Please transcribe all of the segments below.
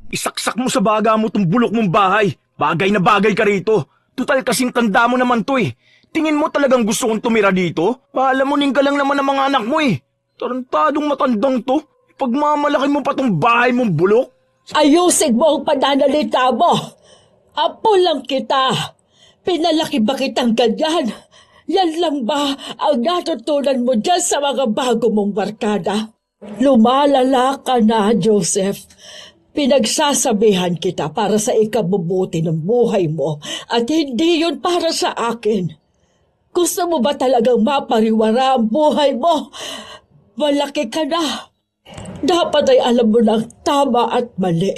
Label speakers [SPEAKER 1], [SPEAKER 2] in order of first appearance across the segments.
[SPEAKER 1] Isaksak mo sa baga mo tong bulok mong bahay. Bagay na bagay ka rito. Tutal kasing tanda mo naman to eh. Tingin mo talagang gusto kong tumira dito? Paalamunin ka lang naman ng mga anak mo eh. Tarantadong matandang to. Pagmamalaki mo pa tong bahay mong bulok.
[SPEAKER 2] Ayusin mo ang pananalita mo. Apo lang kita. Pinalaki ba kitang ganyan? Yan lang ba ang natutunan mo dyan sa mga bago mong barkada? Lumalala ka na, Joseph. Pinagsasabihan kita para sa ikabubuti ng buhay mo at hindi yun para sa akin. Gusto mo ba talagang mapariwara ang buhay mo? Malaki ka na. Dapat ay alam mo ng tama at mali.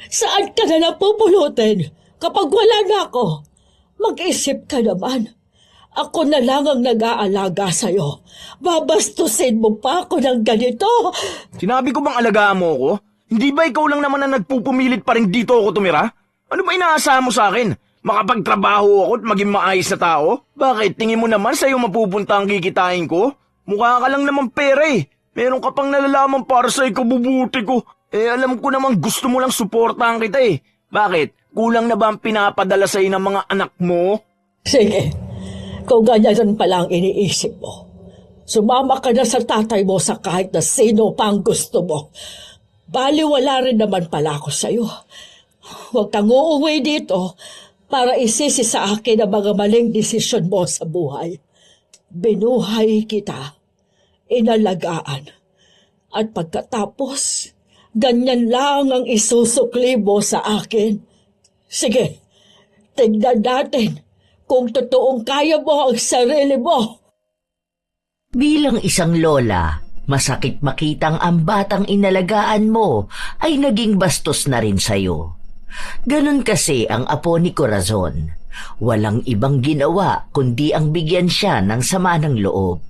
[SPEAKER 2] Saan ka na napupulutin kapag wala na ako? Mag-isip ka naman. Ako na lang ang nag-aalaga sa'yo. Babastusin mo pa ako ng ganito.
[SPEAKER 1] Sinabi ko bang alagaan mo ako? Hindi ba ikaw lang naman na nagpupumilit pa rin dito ako tumira? Ano ba inaasahan mo sa akin? Makapagtrabaho ako at maging maayos na tao? Bakit? Tingin mo naman sa'yo mapupunta ang kikitain ko? Mukha ka lang naman pera eh. Meron ka pang nalalaman para sa ikabubuti ko. Alam ko naman gusto mo lang suportahan kita eh. Bakit? Kulang na ba ang pinapadala sa'yo ng mga anak mo?
[SPEAKER 2] Sige, kung ganyan pala ang iniisip mo, sumama ka na sa tatay mo sa kahit na sino pa ang gusto mo. Baliwala rin naman pala ako sa'yo. Huwag kang uuwi dito para isisi sa akin ang mga maling desisyon mo sa buhay. Binuhay kita, inalagaan, at pagkatapos, ganyan lang ang isusukli mo sa akin. Sige, tignan natin kung totoong kaya mo ang sarili mo.
[SPEAKER 3] Bilang isang lola, masakit makitang ang batang inalagaan mo ay naging bastos na rin sa'yo. Ganon kasi ang apo ni Corazon. Walang ibang ginawa kundi ang bigyan siya ng sama ng loob.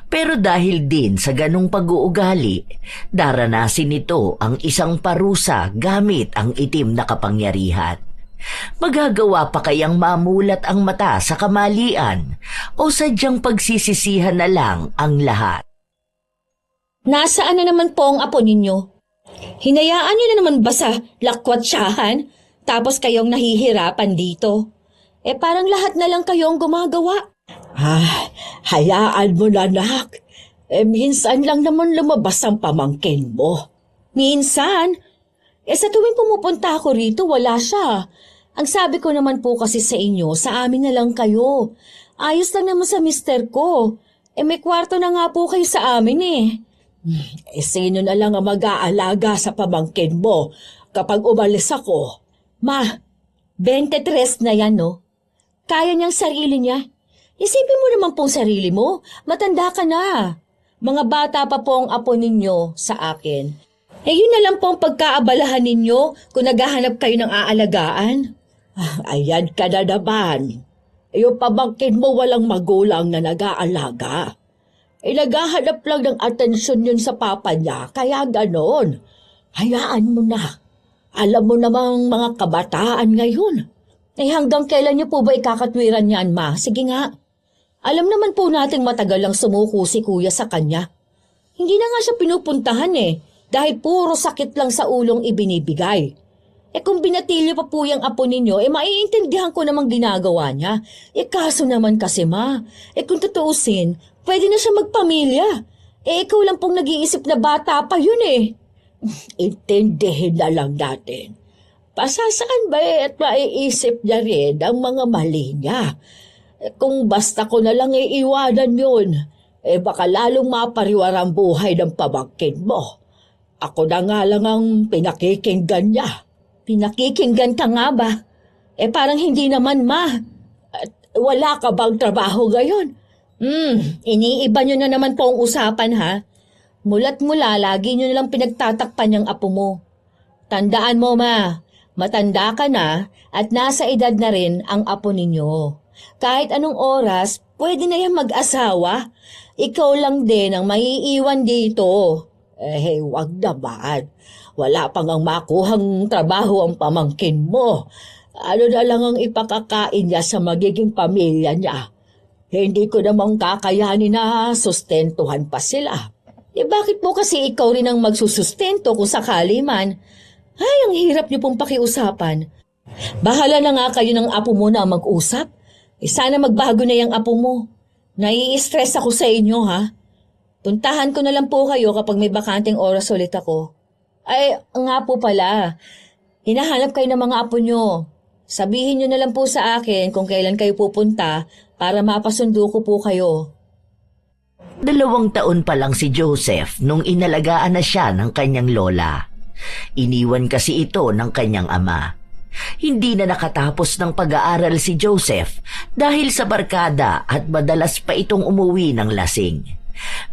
[SPEAKER 3] Pero dahil din sa ganong pag-uugali, daranasin nito ang isang parusa gamit ang itim na kapangyarihan. Magagawa pa kayang mamulat ang mata sa kamalian o sadyang pagsisisihan na lang ang lahat?
[SPEAKER 4] Nasaan na naman po ang apo ninyo? Hinayaan niyo na naman ba sa lakwatsahan? Tapos kayong nahihirapan dito? Parang lahat na lang kayong gumagawa.
[SPEAKER 2] Hayaan mo na, anak. Minsan lang naman lumabas ang pamangkin mo.
[SPEAKER 4] Minsan? Sa tuwing pumupunta ako rito, wala siya. Ang sabi ko naman po kasi sa inyo, sa amin na lang kayo. Ayos lang naman sa mister ko. May kwarto na nga po kayo sa amin eh.
[SPEAKER 2] Sino na lang ang mag-aalaga sa pamangkin mo kapag umalis ako?
[SPEAKER 4] Ma, 23 na yan no? Kaya niyang sarili niya. Isipin mo naman pong sarili mo, matanda ka na. Mga bata pa po ang apo ninyo sa akin. Yun na lang po ang pagkaabalahan ninyo kung naghahanap kayo ng aalagaan.
[SPEAKER 2] Ayan ka na naman. Yung pamangkin mo walang magulang na nag-aalaga. Naghahanap lang ng atensyon yun sa papa niya, kaya ganon. Hayaan mo na. Alam mo namang mga kabataan ngayon.
[SPEAKER 4] Hanggang kailan niyo po ba ikakatwiran niyan, ma? Sige nga. Alam naman po nating matagal lang sumuko si kuya sa kanya. Hindi na nga siya pinupuntahan dahil puro sakit lang sa ulong ibinibigay. Kung binatilyo pa po yung apo ninyo, maiintindihan ko namang ginagawa niya. Kaso naman kasi ma, kung tutuusin, pwede na siya magpamilya. Ikaw lang pong nag-iisip na bata pa yun
[SPEAKER 2] Intindihin na lang natin. Pasasaan ba at maiisip niya rin ang mga mali niya? Kung basta ko na lang iiwanan yun, baka lalong mapariwara ang buhay ng pamangkin mo. Ako na nga lang ang pinakikinggan niya.
[SPEAKER 4] Pinakikinggan ka nga ba? Parang hindi naman, ma.
[SPEAKER 2] Wala ka bang trabaho ngayon?
[SPEAKER 4] Iniiba nyo na naman po ang usapan ha. Mula't mula, lagi nyo nalang pinagtatakpan yung apo mo. Tandaan mo ma, matanda ka na at nasa edad na rin ang apo ninyo. Kahit anong oras, pwede na yan mag-asawa. Ikaw lang din ang maiiwan dito.
[SPEAKER 2] Wag naman. Wala pang ang makuhang trabaho ang pamangkin mo. Ano na lang ang ipakakain niya sa magiging pamilya niya. Hindi ko namang kakayanin na sustentuhan pa sila.
[SPEAKER 4] Bakit mo kasi ikaw rin ang magsusustento kung sakali man?
[SPEAKER 2] Ay, ang hirap niyo pong pakiusapan. Bahala na nga kayo ng apo mo na mag-usap. Sana magbago na yung apo mo. Nai-stress ako sa inyo, ha? Puntahan ko na lang po kayo kapag may bakanteng oras ulit ako. Ay, nga po pala. Hinahanap kayo ng mga apo nyo. Sabihin nyo na lang po sa akin kung kailan kayo pupunta para mapasundo ko po kayo.
[SPEAKER 3] 2 taon pa lang si Joseph nung inalagaan na siya ng kanyang lola. Iniwan kasi ito ng kanyang ama. Hindi na nakatapos ng pag-aaral si Joseph dahil sa barkada at madalas pa itong umuwi ng lasing.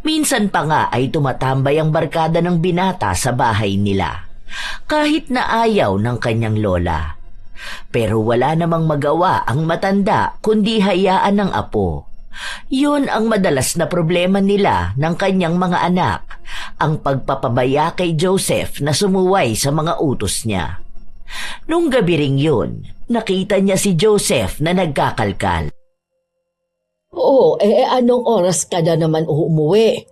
[SPEAKER 3] Minsan pa nga ay tumatambay ang barkada ng binata sa bahay nila, kahit na ayaw ng kanyang lola. Pero wala namang magawa ang matanda kundi hayaan ng apo. Yun ang madalas na problema nila ng kanyang mga anak, ang pagpapabaya kay Joseph na sumuway sa mga utos niya. Nung gabi ring yun, nakita niya si Joseph na nagkakalkal.
[SPEAKER 2] Oo, anong oras ka na naman umuwi?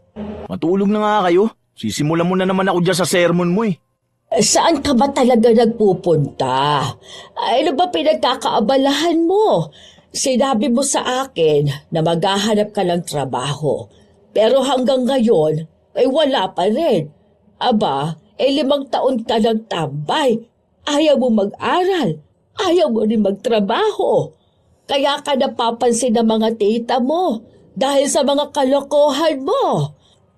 [SPEAKER 1] Matulog na nga kayo. Sisimulan mo na naman ako dyan sa sermon mo eh.
[SPEAKER 2] Saan ka ba talaga nagpupunta? Ay, ano ba pinagkakaabalahan mo? Sinabi mo sa akin na maghahanap ka ng trabaho. Pero hanggang ngayon, ay wala pa rin. Aba, 5 taon ka nang tambay. Ayaw mo mag-aral. Ayaw mo rin magtrabaho. Kaya ka napapansin ng mga tita mo dahil sa mga kalokohan mo.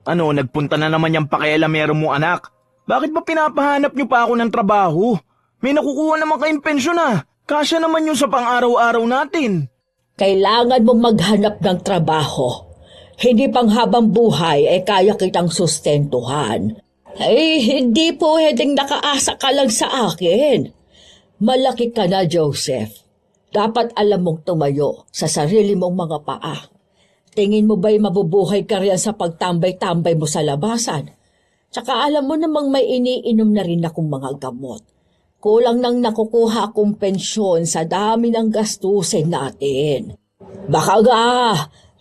[SPEAKER 1] Ano, nagpunta na naman yung pakialamero mo anak. Bakit ba pinapahanap niyo pa ako ng trabaho? May nakukuha naman kayong pensyon ah. Kasya naman yun sa pang-araw-araw natin.
[SPEAKER 2] Kailangan mong maghanap ng trabaho. Hindi pang habang buhay ay kaya kitang sustentuhan. Ay, hindi po pwedeng nakaasa ka lang sa akin. Malaki ka na, Joseph. Dapat alam mong tumayo sa sarili mong mga paa. Tingin mo ba'y mabubuhay ka riyan sa pagtambay-tambay mo sa labasan? Tsaka alam mo namang may iniinom na rin akong mga gamot. Kulang nang nakukuha akong pensyon sa dami ng gastusin natin. Baka nga,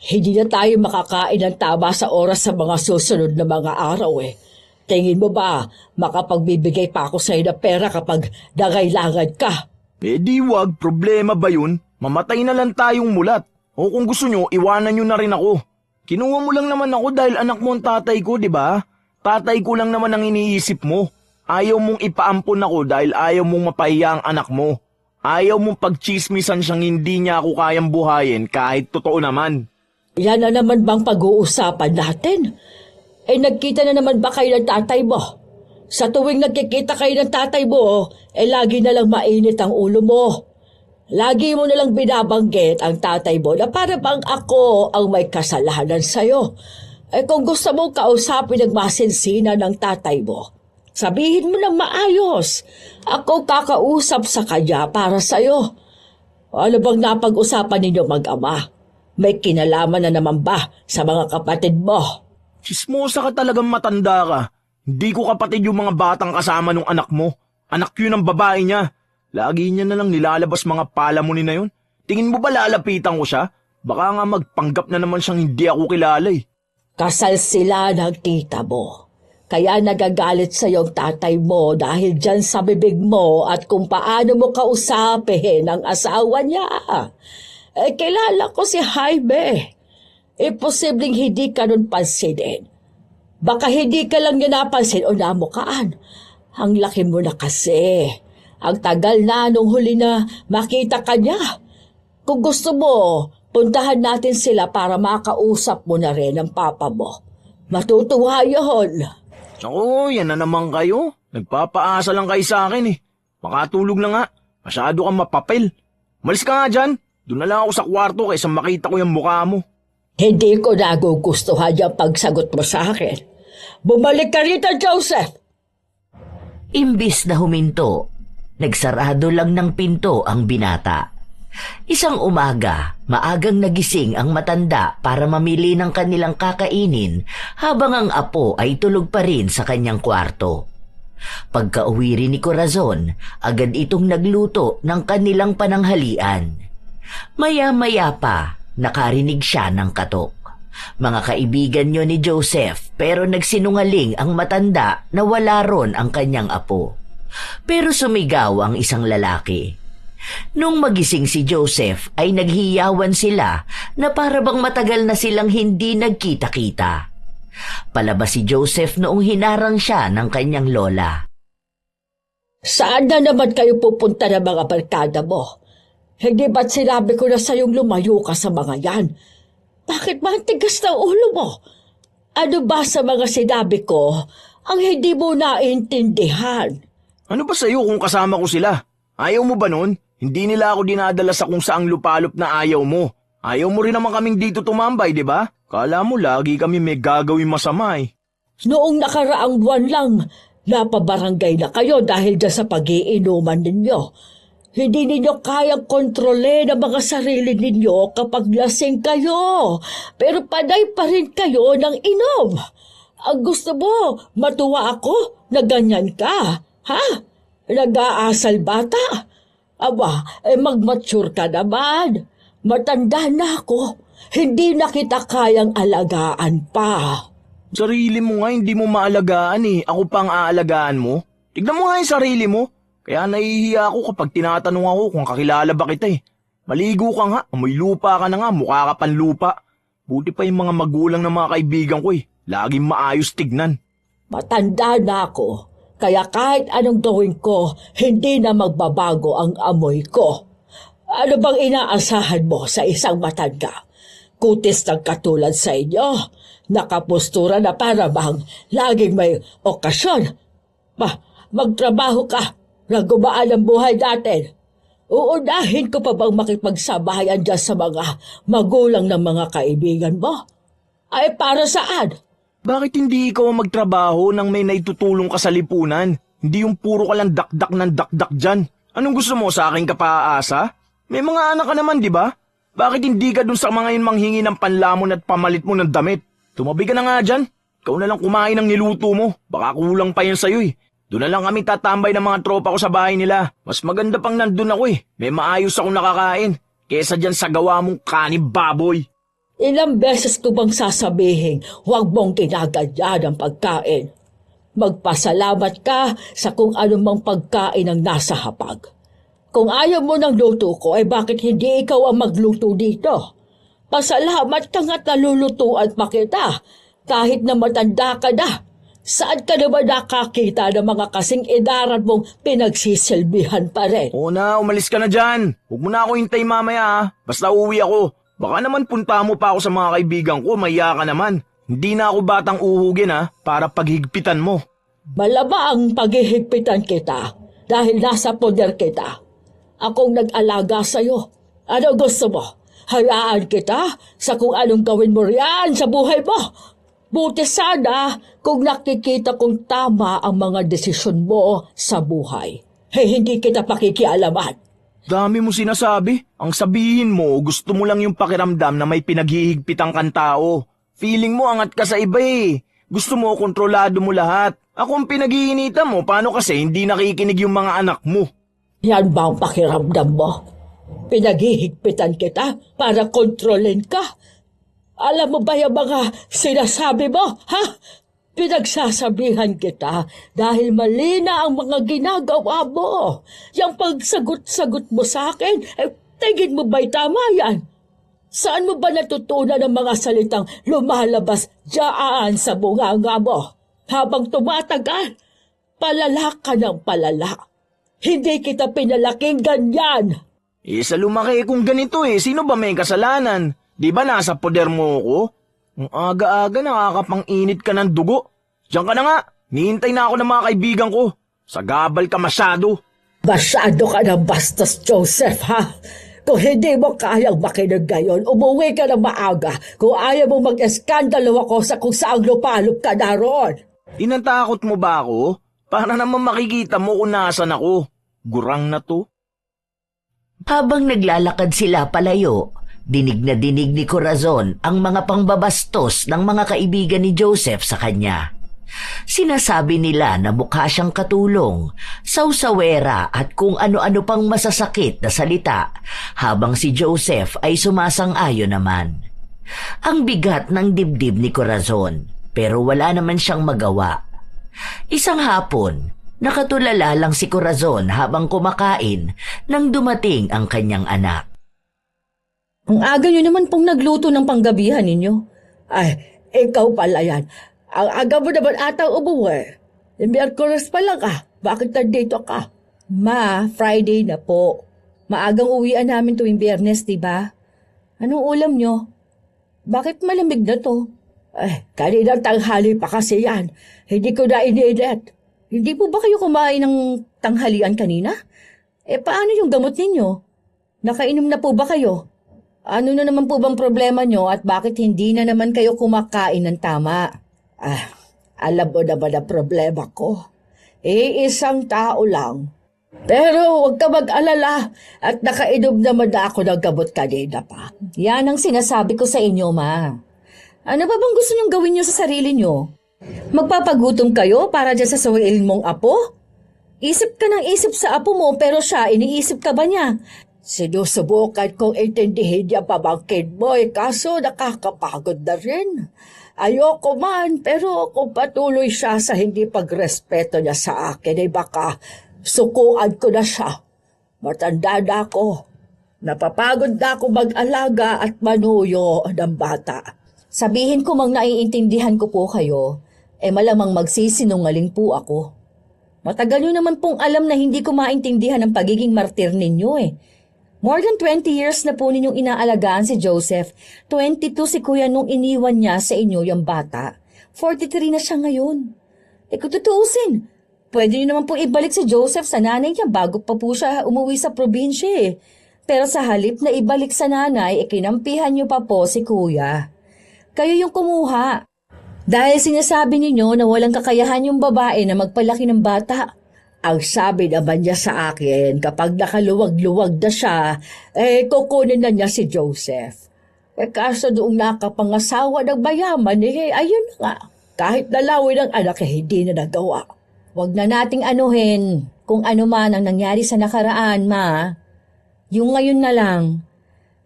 [SPEAKER 2] hindi na tayo makakain ng tama sa oras sa mga susunod na mga araw eh. Tingin mo ba, makapagbibigay pa ako sa'yo ng pera kapag nangailangan ka?
[SPEAKER 1] Eh di wag, problema ba yun? Mamatay na lang tayong mulat. O kung gusto nyo, iwanan nyo na rin ako. Kinuha mo lang naman ako dahil anak mo ang tatay ko, di ba? Tatay ko lang naman ang iniisip mo. Ayaw mong ipaampon ako dahil ayaw mong mapahiya ang anak mo. Ayaw mong pagchismisan siyang hindi niya ako kayang buhayin kahit totoo naman.
[SPEAKER 2] Yan na naman bang pag-uusapan natin? Eh nagkita na naman ba kayo ng tatay mo? Sa tuwing nagkikita kayo ng tatay mo, lagi na lang mainit ang ulo mo. Lagi mo na lang binabanggit ang tatay mo na para bang ako ang may kasalanan sa'yo. Kung gusto mong kausapin ang masinsina ng tatay mo, sabihin mo na maayos. Ako kakausap sa kanya para sa'yo. Ano bang napag-usapan ninyo mag-ama? May kinalaman na naman ba sa mga kapatid mo?
[SPEAKER 1] Chismosa ka talagang matanda ka. Hindi ko kapatid yung mga batang kasama nung anak mo. Anak yun ang babae niya. Lagi niya na lang nilalabas mga palamunin na yun. Tingin mo ba lalapitan ko siya? Baka nga magpanggap na naman siyang hindi ako kilala eh.
[SPEAKER 2] Kasal sila ng tita mo. Kaya nagagalit sa iyong tatay mo dahil dyan sa bibig mo at kung paano mo kausapin ang asawa niya. Kilala ko si Jaime. Posibleng hindi ka nun pansinin. Baka hindi ka lang niya napansin o namukaan. Ang laki mo na kasi. Ang tagal na nung huli na makita ka niya. Kung gusto mo, puntahan natin sila para makausap mo na rin ang papa mo. Matutuwa yun.
[SPEAKER 1] Ako, yan na naman kayo. Nagpapaasa lang kayo sa akin eh. Makatulog na nga. Masyado kang mapapel. Malis ka nga dyan. Doon na lang ako sa kwarto kaysa makita ko yung mukha mo.
[SPEAKER 2] Hindi ko nagugustuhan yung pagsagot mo sa akin. Bumalik ka rito, Joseph!
[SPEAKER 3] Imbis na huminto, nagsarado lang ng pinto ang binata. Isang umaga, maagang nagising ang matanda para mamili ng kanilang kakainin habang ang apo ay tulog pa rin sa kanyang kwarto. Pagka-uwi rin ni Corazon, agad itong nagluto ng kanilang pananghalian. Maya-maya pa, nakarinig siya ng katok. Mga kaibigan niyo ni Joseph pero nagsinungaling ang matanda na wala ron ang kanyang apo. Pero sumigaw ang isang lalaki. Nung magising si Joseph ay naghiyawan sila na para bang matagal na silang hindi nagkita-kita. Palabas si Joseph noong hinarang siya ng kanyang lola.
[SPEAKER 2] Saan na naman kayo pupunta ng mga barkada mo? Hindi ba't sinabi ko na sa'yong lumayo ka sa mga yan? Bakit ba ang tigas ng ulo mo? Ano ba sa mga sinabi ko ang hindi mo naintindihan?
[SPEAKER 1] Ano ba sa'yo kung kasama ko sila? Ayaw mo ba nun? Hindi nila ako dinadala sa kung saang lupalop na ayaw mo. Ayaw mo rin naman kaming dito tumambay, di ba? Kala mo lagi kami may gagawin masama eh.
[SPEAKER 2] Noong nakaraang buwan lang, napabarangay na kayo dahil dyan sa pag-iinuman ninyo. Hindi ninyo kayang kontrolin ang mga sarili ninyo kapag lasing kayo. Pero panay pa rin kayo ng inom. Ang gusto mo, matuwa ako na ganyan ka. Ha? Nag-aasal bata? Aba, mag-mature ka naman. Matanda na ako. Hindi na kita kayang alagaan pa.
[SPEAKER 1] Sarili mo nga hindi mo maalagaan eh. Ako pang aalagaan mo. Tignan mo nga yung sarili mo. Kaya nahihiya ako kapag tinatanong ako kung kakilala ba kita eh. Maligo ka nga, amoy lupa ka na nga, mukha ka pan lupa. Buti pa yung mga magulang ng mga kaibigan ko eh. Laging maayos tignan.
[SPEAKER 2] Matanda na ako. Kaya kahit anong gawin ko, hindi na magbabago ang amoy ko. Ano bang inaasahan mo sa isang matanda? Kutis ng katulad sa inyo. Nakapustura na para bang laging may okasyon. Magtrabaho ka na gumaan ang buhay natin. Uunahin ko pa bang makipagsabayan dyan sa mga magulang ng mga kaibigan mo? Ay para saan?
[SPEAKER 1] Bakit hindi ikaw ang magtrabaho nang may naitutulong ka sa lipunan? Hindi yung puro ka lang dakdak ng dakdak dyan. Anong gusto mo sa akin ka paaasa? May mga anak ka naman, di ba? Bakit hindi ka dun sa mga yun manghingi ng panlamon at pamalit mo ng damit? Tumabi ka na nga dyan. Ikaw na lang kumain ng niluto mo. Baka kulang pa yan sa'yo eh. Doon na lang kami tatambay ng mga tropa ko sa bahay nila. Mas maganda pang nandun ako eh. May maayos akong nakakain. Kesa dyan sa gawa mong kanib baboy.
[SPEAKER 2] Ilang beses ko bang sasabihin, huwag mong kinagadyan ang pagkain. Magpasalamat ka sa kung anumang pagkain ang nasa hapag. Kung ayaw mo ng luto ko, ay bakit hindi ikaw ang magluto dito? Pasalamat ka nga't nalulutuan pa kita, kahit na matanda ka na. Saan ka naman nakakita ng mga kasing edaran mong pinagsisilbihan pa rin?
[SPEAKER 1] Oo na, umalis ka na dyan. Huwag mo na ako hintay mamaya ha. Basta uwi ako. Baka naman punta mo pa ako sa mga kaibigan ko, maya ka naman. Hindi na ako batang uhugin ha, para paghigpitan mo.
[SPEAKER 2] Malaba ang paghihigpitan kita dahil nasa poder kita. Akong nag-alaga sa'yo. Ano gusto mo? Hayaan kita sa kung anong gawin mo riyan sa buhay mo. Buti sana kung nakikita kong tama ang mga desisyon mo sa buhay. Hindi kita pakikialaman.
[SPEAKER 1] Dami mo sinasabi. Ang sabihin mo, gusto mo lang yung pakiramdam na may pinaghihigpitang kang tao. Feeling mo angat ka sa iba eh. Gusto mo kontrolado mo lahat. Ako ang pinag-iinitan mo, paano kasi hindi nakikinig yung mga anak mo?
[SPEAKER 2] Yan ba ang pakiramdam mo? Pinaghihigpitan kita para kontrolin ka? Alam mo ba yung mga sinasabi mo, ha? Pinagsasabihan kita dahil mali na ang mga ginagawa mo. Yung pagsagot-sagot mo sa akin, tingin mo ba'y tama yan? Saan mo ba natutunan ang mga salitang lumalabas diyaan sa bunganga mo? Habang tumatagal, palala ka ng palala. Hindi kita pinalaking ganyan.
[SPEAKER 1] Sa lumaki kung ganito sino ba may kasalanan? Di ba nasa poder mo ko? Ang aga-aga nakakapang-init ka ng dugo. Diyan ka na nga, nihintay na ako ng mga kaibigan ko. Sagabal ka masyado.
[SPEAKER 2] Masyado ka ng bastos, Joseph, ha? Kung hindi mo kayang makinig ngayon, umuwi ka na maaga. Kung ayaw mo mag-eskandalo ako sa kung saang lupalop ka naroon.
[SPEAKER 1] Tinatakot mo ba ako? Para naman makikita mo kung nasan ako. Gurang na to.
[SPEAKER 3] Habang naglalakad sila palayo, dinig na dinig ni Corazon ang mga pangbabastos ng mga kaibigan ni Joseph sa kanya. Sinasabi nila na mukha siyang katulong, sawsawera at kung ano-ano pang masasakit na salita, habang si Joseph ay sumasang-ayon naman. Ang bigat ng dibdib ni Corazon, pero wala naman siyang magawa. Isang hapon, Nakatulala lang si Corazon habang kumakain nang dumating ang kanyang anak.
[SPEAKER 2] Ang aga nyo naman pong nagluto ng panggabihan ninyo. Ay, ikaw pala yan. Ang aga mo naman ata umuwi. Miyerkules pa lang Bakit nandito ka? Ma, Friday na po. Maagang uwian namin tuwing Biyernes, diba? Anong ulam nyo? Bakit malamig na to? Ay, kaninang tanghali pa kasi yan. Hindi ko na iniinit. Hindi po ba kayo kumain ng tanghalian kanina? Paano yung gamot ninyo? Nakainom na po ba kayo? Ano na naman po bang problema nyo at bakit hindi na naman kayo kumakain ng tama? Alam mo naman ang problema ko. Isang tao lang. Pero huwag ka mag-alala at nakainom naman na ako ng gamot kanina pa.
[SPEAKER 4] Yan ang sinasabi ko sa inyo, Ma.
[SPEAKER 2] Ano ba bang gusto niyong gawin niyo sa sarili niyo? Magpapagutom kayo para dyan sa suwailin mong apo? Isip ka ng isip sa apo mo pero siya, iniisip ka ba niya? Sinusubukan kong intindihin niya pamangkin mo kaso nakakapagod na rin. Ayoko man pero kung patuloy siya sa hindi pagrespeto niya sa akin baka sukuan ko na siya. Matanda na ako. Napapagod na ako mag-alaga at manuyo ng bata.
[SPEAKER 4] Sabihin ko mang naiintindihan ko po kayo, malamang magsisinungaling po ako.
[SPEAKER 2] Matagal nyo naman pong alam na hindi ko maintindihan ang pagiging martir ninyo
[SPEAKER 4] More than 20 years na po ninyong inaalagaan si Joseph. 22 si Kuya nung iniwan niya sa inyo yung bata. 43 na siya ngayon.
[SPEAKER 2] Kung tutuusin, pwede nyo naman po ibalik si Joseph sa nanay niya bago pa po siya umuwi sa probinsya Pero sa halip na ibalik sa nanay, kinampihan nyo pa po si Kuya. Kayo yung kumuha. Dahil sinasabi ninyo na walang kakayahan yung babae na magpalaki ng bata. Ang sabi naman niya sa akin, kapag nakaluwag-luwag na siya, kukunin na niya si Joseph. Kaso noong nakapangasawa ng mayaman, ayun nga. Kahit dalawin ang anak, hindi na nagawa.
[SPEAKER 4] Huwag na nating anuhin kung ano man ang nangyari sa nakaraan, Ma. Yung ngayon na lang.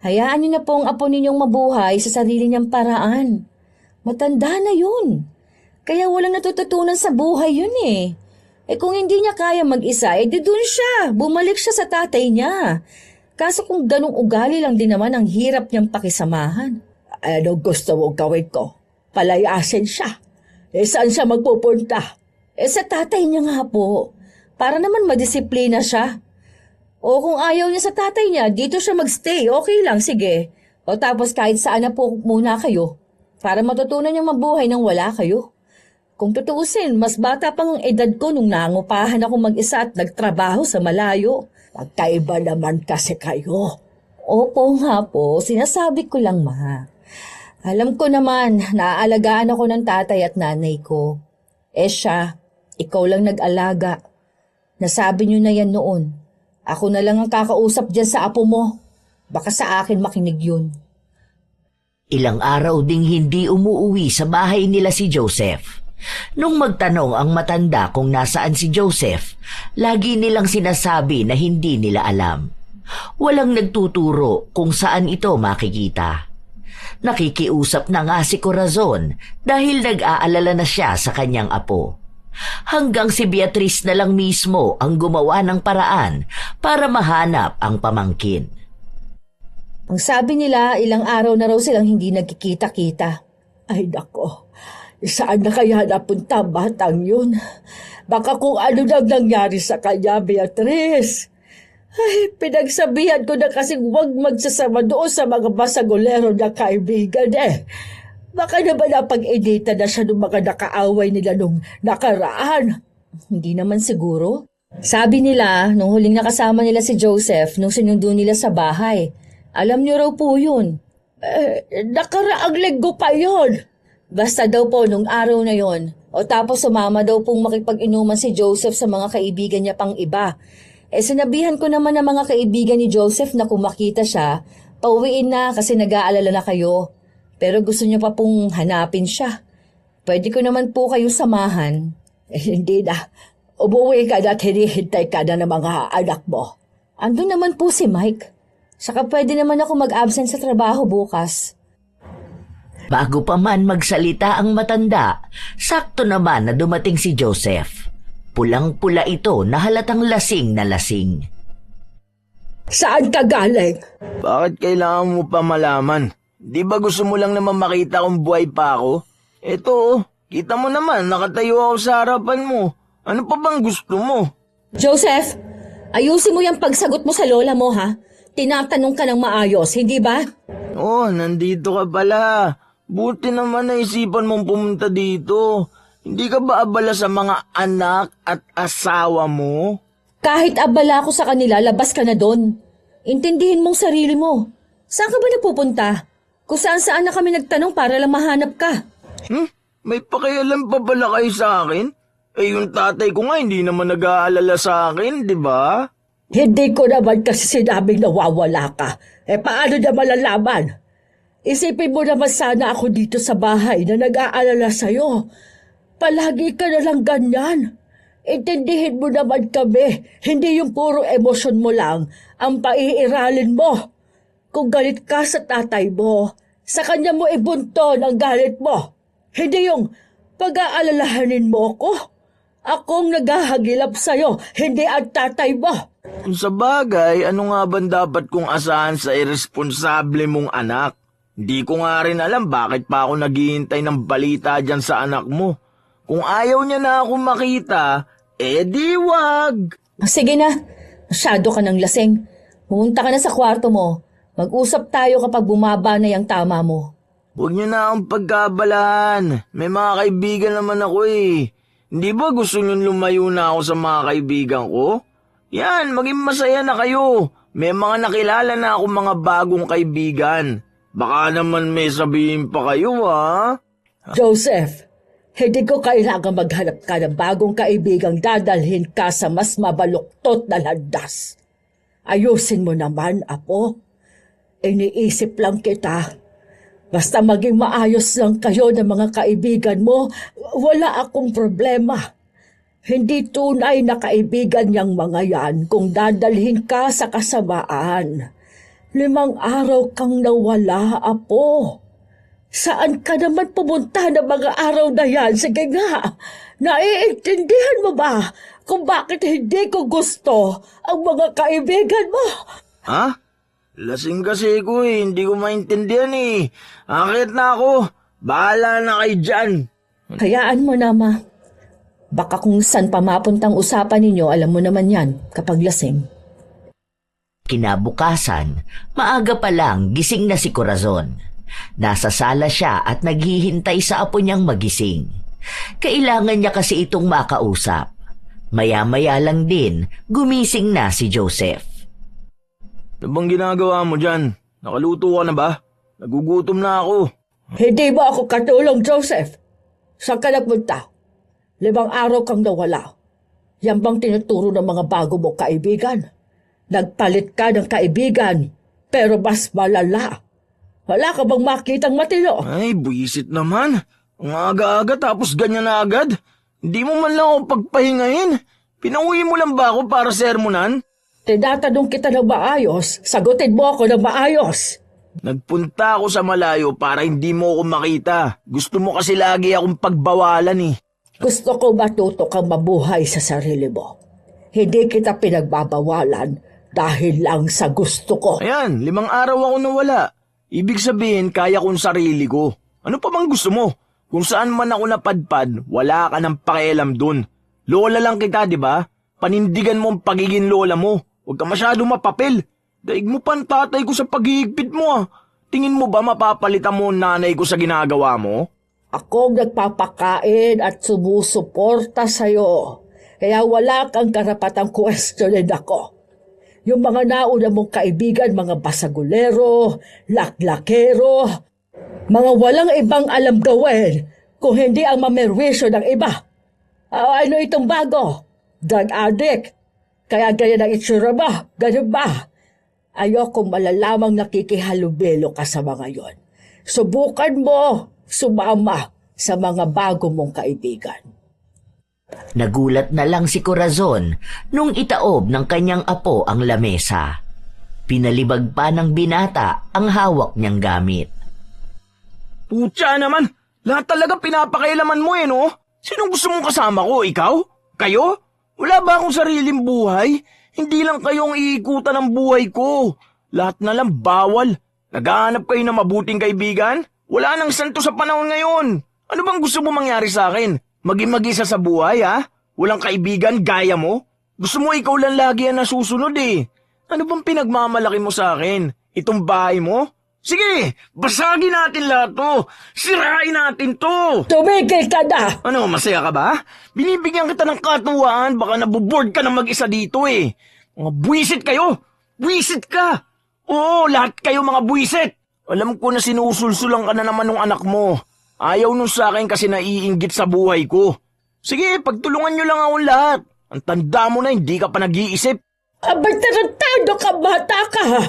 [SPEAKER 4] Hayaan niyo na po ang apo ninyong mabuhay sa sarili niyang paraan. Matanda na yun. Kaya walang natututunan sa buhay yun kung hindi niya kaya mag-isa, doon siya. Bumalik siya sa tatay niya. Kaso kung ganong ugali lang din naman ang hirap niyang pakisamahan.
[SPEAKER 2] Ano gusto mong gawin ko? Palayasin siya. Saan siya magpupunta?
[SPEAKER 4] Sa tatay niya nga po. Para naman madisiplina siya.
[SPEAKER 2] O kung ayaw niya sa tatay niya, dito siya magstay. Okay lang, sige. O tapos kahit saan na po muna kayo. Para matutunan niyang mabuhay nang wala kayo. Kung tutuusin, mas bata pang ang edad ko nung nangupahan ako mag-isa at nagtrabaho sa malayo. Magkaiba naman kasi kayo.
[SPEAKER 4] Opo nga po, sinasabi ko lang, Ma. Alam ko naman, naaalagaan ako ng tatay at nanay ko. Siya, ikaw lang nag-alaga. Nasabi niyo na yan noon. Ako na lang ang kakausap dyan sa apo mo. Baka sa akin makinig yun.
[SPEAKER 3] Ilang araw ding hindi umuuwi sa bahay nila si Joseph. Nung magtanong ang matanda kung nasaan si Joseph, lagi nilang sinasabi na hindi nila alam. Walang nagtuturo kung saan ito makikita. Nakikiusap na nga si Corazon dahil nag-aalala na siya sa kanyang apo. Hanggang si Beatriz na lang mismo ang gumawa ng paraan para mahanap ang pamangkin.
[SPEAKER 2] Ang sabi nila, ilang araw na raw silang hindi nagkikita-kita. Ay nako. Saan na kaya napunta batang yun? Baka kung ano nang nangyari sa kanya, Beatriz. Ay, pinagsabihan ko na kasi huwag magsasama doon sa mga basagolero na kaibigan Baka naman napag-edita na siya ng mga nakaaway nila nung nakaraan.
[SPEAKER 4] Hindi naman siguro. Sabi nila, nung huling nakasama nila si Joseph, nung sinundo nila sa bahay. Alam niyo raw po yun.
[SPEAKER 2] Nakaraang linggo pa yun.
[SPEAKER 4] Basta daw po nung araw na yon. O tapos sumama daw pong makipag-inuman si Joseph sa mga kaibigan niya pang iba. Sinabihan ko naman ng mga kaibigan ni Joseph na kung makita siya, pauwiin na kasi nag-aalala na kayo. Pero gusto niyo pa pong hanapin siya. Pwede ko naman po kayo samahan.
[SPEAKER 2] Hindi na. Umuwi ka na at hinihintay ka na ng mga anak mo.
[SPEAKER 4] Andun naman po si Mike. Saka pwede naman ako mag-absent sa trabaho bukas.
[SPEAKER 3] Bago pa man magsalita ang matanda, sakto naman na dumating si Joseph. Pulang-pula ito na halatang lasing na lasing.
[SPEAKER 2] Saan ka galing?
[SPEAKER 1] Bakit kailangan mo pa malaman? Di ba gusto mo lang naman makita kung buhay pa ako? Eto, kita mo naman, nakatayo ako sa harapan mo. Ano pa bang gusto mo?
[SPEAKER 4] Joseph, ayusin mo yung pagsagot mo sa lola mo, ha? Tinatanong ka ng maayos, hindi ba?
[SPEAKER 1] Oh, nandito ka pala. Buti naman naisipan mong pumunta dito. Hindi ka ba abala sa mga anak at asawa mo?
[SPEAKER 4] Kahit abala ako sa kanila, labas ka na doon. Intindihin mong sarili mo. Saan ka ba napupunta? Kung saan-saan na kami nagtanong para lang mahanap ka.
[SPEAKER 1] May pakialam pa pala kayo sa akin? Eh yung tatay ko nga hindi naman nag-aalala sa akin, di ba?
[SPEAKER 2] Hindi ko naman kasi sinabing nawawala ka. Paano niya malalaman? Isipin mo naman sana ako dito sa bahay na nag-aalala sa'yo. Palagi ka na lang ganyan. Intindihin mo naman kami, hindi yung puro emosyon mo lang ang paiiralin mo. Kung galit ka sa tatay mo, sa kanya mo ibunton ang galit mo. Hindi yung pag-aalalahanin mo ko. Akong naghahagilap sa'yo, hindi ang tatay mo.
[SPEAKER 1] Kung sa bagay, ano nga ba dapat kong asahan sa irresponsable mong anak? Hindi ko nga rin alam bakit pa ako naghihintay ng balita dyan sa anak mo. Kung ayaw niya na akong makita, di wag.
[SPEAKER 4] Sige na, masyado ka ng lasing. Pumunta ka na sa kwarto mo. Mag-usap tayo kapag bumaba na yung tama mo.
[SPEAKER 1] Huwag niyo na akong pagkabalaan. May mga kaibigan naman ako eh. Hindi ba gusto niyong lumayo na ako sa mga kaibigan ko? Yan, maging masaya na kayo. May mga nakilala na akong mga bagong kaibigan. Baka naman may sabihin pa kayo, ha?
[SPEAKER 2] Joseph, hindi ko kailangan maghanap ka ng bagong kaibigang dadalhin ka sa mas mabaluktot na landas. Ayusin mo naman, Apo. Iniisip lang kita. Basta maging maayos lang kayo ng mga kaibigan mo, wala akong problema. Hindi tunay na kaibigan yang mga yan kung dadalhin ka sa kasamaan. 5 araw kang nawala, Apo. Saan ka naman pumunta ng mga araw na yan? Sige nga, naiintindihan mo ba kung bakit hindi ko gusto ang mga kaibigan mo?
[SPEAKER 1] Ha? Lasing kasi ko eh, hindi ko maintindihan eh. Akit na ako, bahala na kayo dyan.
[SPEAKER 4] Hayaan mo na, Ma. Baka kung saan pa mapuntang usapan ninyo, alam mo naman yan kapag lasing.
[SPEAKER 3] Kinabukasan, maaga pa lang gising na si Corazon. Nasa sala siya at naghihintay sa apo niyang magising. Kailangan niya kasi itong makausap. Maya-maya lang din, gumising na si Joseph.
[SPEAKER 1] Ano bang ginagawa mo dyan? Nakaluto ka na ba? Nagugutom na ako.
[SPEAKER 2] Hindi ba ako katulong, Joseph? Saan ka nagpunta? 5 araw kang nawala. Yan bang tinuturo ng mga bago mong kaibigan? Nagpalit ka ng kaibigan, pero mas malala. Wala ka bang makitang matino?
[SPEAKER 1] Ay, buwisit naman. Ang aga-aga tapos ganyan na agad. Hindi mo man lang ako pagpahingahin. Pinauwi mo lang ba ako para sermonan?
[SPEAKER 2] Tinatanong kita ng maayos, sagutin mo ako ng maayos.
[SPEAKER 1] Nagpunta ako sa malayo para hindi mo ako makita. Gusto mo kasi lagi akong pagbawalan eh.
[SPEAKER 2] Gusto ko matuto kang mabuhay sa sarili mo. Hindi kita pinagbabawalan dahil lang sa gusto ko.
[SPEAKER 1] Ayan, 5 araw ako nawala. Ibig sabihin, kaya kong sarili ko. Ano pa bang gusto mo? Kung saan man ako napadpad, wala ka ng pakialam dun. Lola lang kita, di ba? Panindigan mo ang pagiging lola mo. Huwag ka masyado mapapil. Daig mo pa ang tatay ko sa paghihigpit mo ah. Tingin mo ba mapapalitan mo ang nanay ko sa ginagawa mo?
[SPEAKER 2] Akong nagpapakain at sumusuporta sa'yo. Kaya wala kang karapatang questionin ako. Yung mga nauna mong kaibigan, mga basagulero, laklakero, mga walang ibang alam gawin kung hindi ang mamerwisyo ng iba. Ano itong bago? Drug addict. Kaya ganyan ang itsura mo. Ganun ba? Ayokong malalamang nakikihalubelo ka sa mga yon. Subukan mo sumama sa mga bago mong kaibigan.
[SPEAKER 3] Nagulat na lang si Corazon nung itaob ng kanyang apo ang lamesa. Pinalibag pa ng binata ang hawak niyang gamit.
[SPEAKER 1] Putya naman, lahat talaga pinapakailaman mo eh no? Sinong gusto mong kasama ko, ikaw? Kayo? Wala ba akong sariling buhay? Hindi lang kayong iikutan ng buhay ko. Lahat na lang bawal. Naghahanap kayo ng mabuting kaibigan? Wala nang santo sa panahon ngayon. Ano bang gusto mo mangyari sa akin? Maging mag-isa sa buhay, ha? Walang kaibigan gaya mo? Gusto mo ikaw lang lagi ang nasusunod eh. Ano bang pinagmamalaki mo sa akin? Itong bahay mo? Sige, basagin natin lahat to. Sirain natin to.
[SPEAKER 2] Tumigil ka na!
[SPEAKER 1] Ano, masaya ka ba? Binibigyan kita ng katuwaan, baka nabuboard ka na mag-isa dito eh. Mga buwisit kayo! Buwisit ka! Oo, lahat kayo mga buwisit! Alam ko na sinusulsulang ka na naman ng anak mo. Ayaw nun sa akin kasi naiinggit sa buhay ko. Sige, pagtulungan nyo lang akong lahat. Ang tanda mo na, hindi ka pa nag-iisip.
[SPEAKER 2] Abay, tarantado ka, bata ka ha!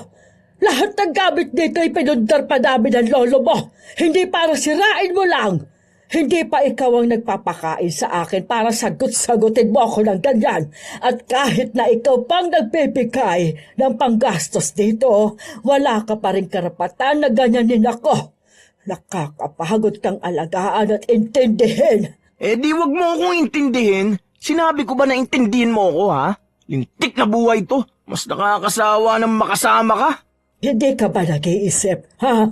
[SPEAKER 2] Lahat ng gamit dito ay pinundar pa namin ng lolo mo. Hindi para sirain mo lang. Hindi pa ikaw ang nagpapakain sa akin para sagot-sagutin mo ako ng ganyan. At kahit na ikaw pang nagpipigay ng panggastos dito, wala ka pa rin karapatan na ganyanin ako. Nakakapagod kang alagaan at intindihin.
[SPEAKER 1] Eh di wag mo akong intindihin. Sinabi ko ba na intindihin mo ako ha? Lintik na buhay to. Mas nakakasawa ng makasama ka.
[SPEAKER 2] Hindi ka ba nag-iisip, ha?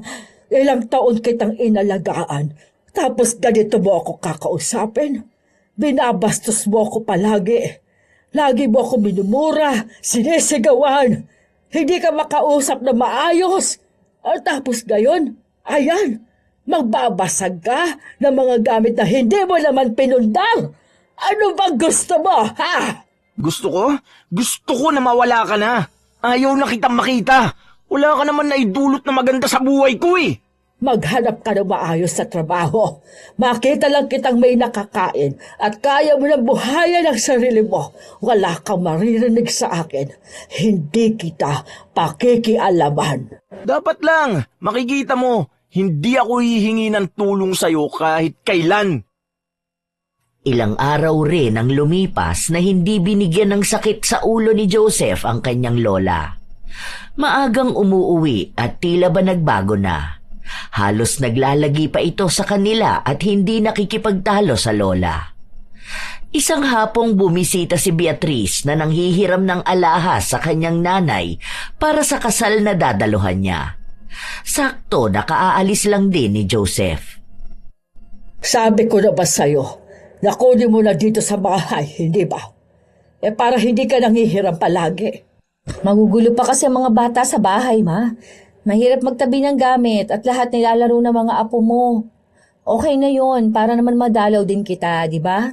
[SPEAKER 2] Ilang taon kitang inalagaan, tapos ganito mo ako kakausapin? Binabastos mo ako palagi. Lagi mo ako minumura, sinisigawan. Hindi ka makausap na maayos. At tapos gayon, ayan, magbabasag ka ng mga gamit na hindi mo naman pinundang. Ano bang gusto mo, ha?
[SPEAKER 1] Gusto ko? Gusto ko na mawala ka na. Ayaw na kitang makita. Wala ka naman naidulot na maganda sa buhay ko eh.
[SPEAKER 2] Maghanap ka ng maayos sa trabaho. Makita lang kitang may nakakain at kaya mo ng buhayan ang sarili mo. Wala kang maririnig sa akin. Hindi kita pakikialaman.
[SPEAKER 1] Dapat lang, makikita mo, hindi ako hihingi ng tulong sa'yo kahit kailan.
[SPEAKER 3] Ilang araw rin ang lumipas na hindi binigyan ng sakit sa ulo ni Joseph ang kanyang lola. Maagang umuuwi at tila ba nagbago na. Halos naglalagi pa ito sa kanila at hindi nakikipagtalo sa lola. Isang hapong bumisita si Beatriz na nanghihiram ng alahas sa kanyang nanay para sa kasal na dadaluhan niya. Sakto nakaaalis lang din ni Joseph.
[SPEAKER 2] Sabi ko na ba sa'yo, nakunin mo na dito sa bahay, hindi ba? Para hindi ka nanghihiram palagi.
[SPEAKER 4] Magugulo pa kasi ang mga bata sa bahay, ma. Mahirap magtabi ng gamit at lahat nilalaro ng mga apo mo. Okay na yon para naman madalaw din kita, di ba?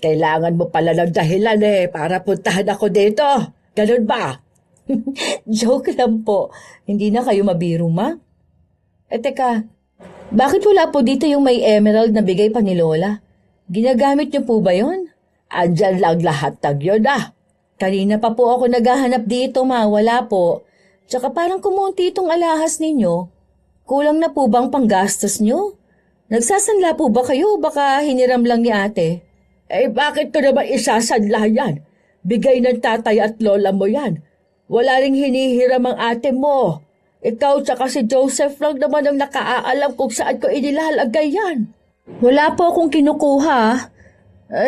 [SPEAKER 2] Kailangan mo pala ng dahilan para puntahan ako dito. Ganun ba?
[SPEAKER 4] Joke lang po. Hindi na kayo mabiro, ma? Teka, bakit wala po dito yung may emerald na bigay pa ni Lola? Ginagamit niyo po ba yon?
[SPEAKER 2] Andyan lang lahat ng yun
[SPEAKER 4] Kanina pa po ako naghahanap dito, ma. Wala po. Tsaka parang kumunti itong alahas ninyo. Kulang na po bang panggastos nyo? Nagsasanla po ba kayo? Baka hiniram lang ni ate.
[SPEAKER 2] Bakit ko naman isasanla yan? Bigay ng tatay at lola mo yan. Wala ring hinihiram ang ate mo. Ikaw tsaka si Joseph lang naman ang nakaalam kung saan ko inilalagay yan.
[SPEAKER 4] Wala po akong kinukuha.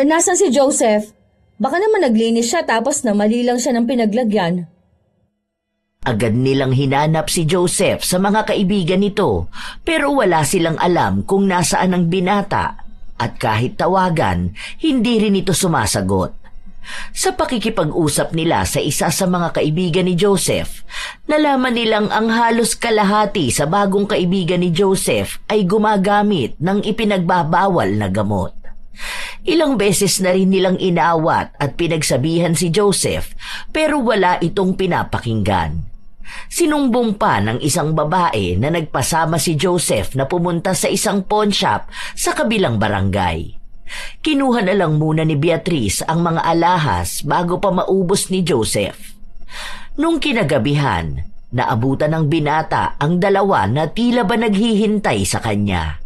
[SPEAKER 4] Nasaan si Joseph? Baka naman naglinis siya tapos na mali lang siya ng pinaglagyan.
[SPEAKER 3] Agad nilang hinanap si Joseph sa mga kaibigan nito pero wala silang alam kung nasaan ang binata at kahit tawagan, hindi rin ito sumasagot. Sa pakikipag-usap nila sa isa sa mga kaibigan ni Joseph, nalaman nilang ang halos kalahati sa bagong kaibigan ni Joseph ay gumagamit ng ipinagbabawal na gamot. Ilang beses na rin nilang inaawat at pinagsabihan si Joseph pero wala itong pinapakinggan. Sinumbong pa ng isang babae na nagpasama si Joseph na pumunta sa isang pawn shop sa kabilang barangay. Kinuha na lang muna ni Beatriz ang mga alahas bago pa maubos ni Joseph. Nung kinagabihan, naabutan ng binata ang dalawa na tila ba naghihintay sa kanya.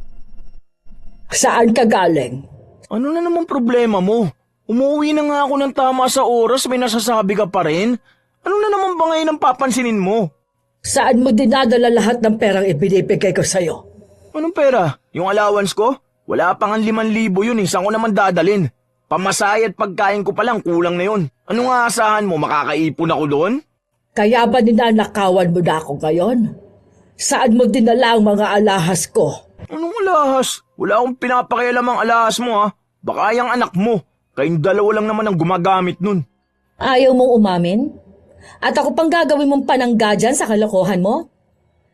[SPEAKER 2] Saan ka galing?
[SPEAKER 1] Ano na naman problema mo? Umuwi na nga ako ng tama sa oras, may nasasabi ka pa rin? Ano na naman ba ngayon ang papansinin mo?
[SPEAKER 2] Saan mo dinadala lahat ng perang ibinibigay ko sa'yo?
[SPEAKER 1] Anong pera? Yung allowance ko? Wala pang 5,000 yun, saan ko naman dadalin? Pamasaya at pagkain ko palang kulang na yun. Ano nga asahan mo, makakaipon ako doon?
[SPEAKER 2] Kaya ba ninanakawan mo na ako ngayon? Saan mo dinala ang mga alahas ko?
[SPEAKER 1] Anong alahas? Wala akong pinapakialamang alahas mo ha. Baka yung anak mo. Kayong dalawa lang naman ang gumagamit nun.
[SPEAKER 4] Ayaw mong umamin? At ako pang gagawin mong panangga dyan sa kalokohan mo?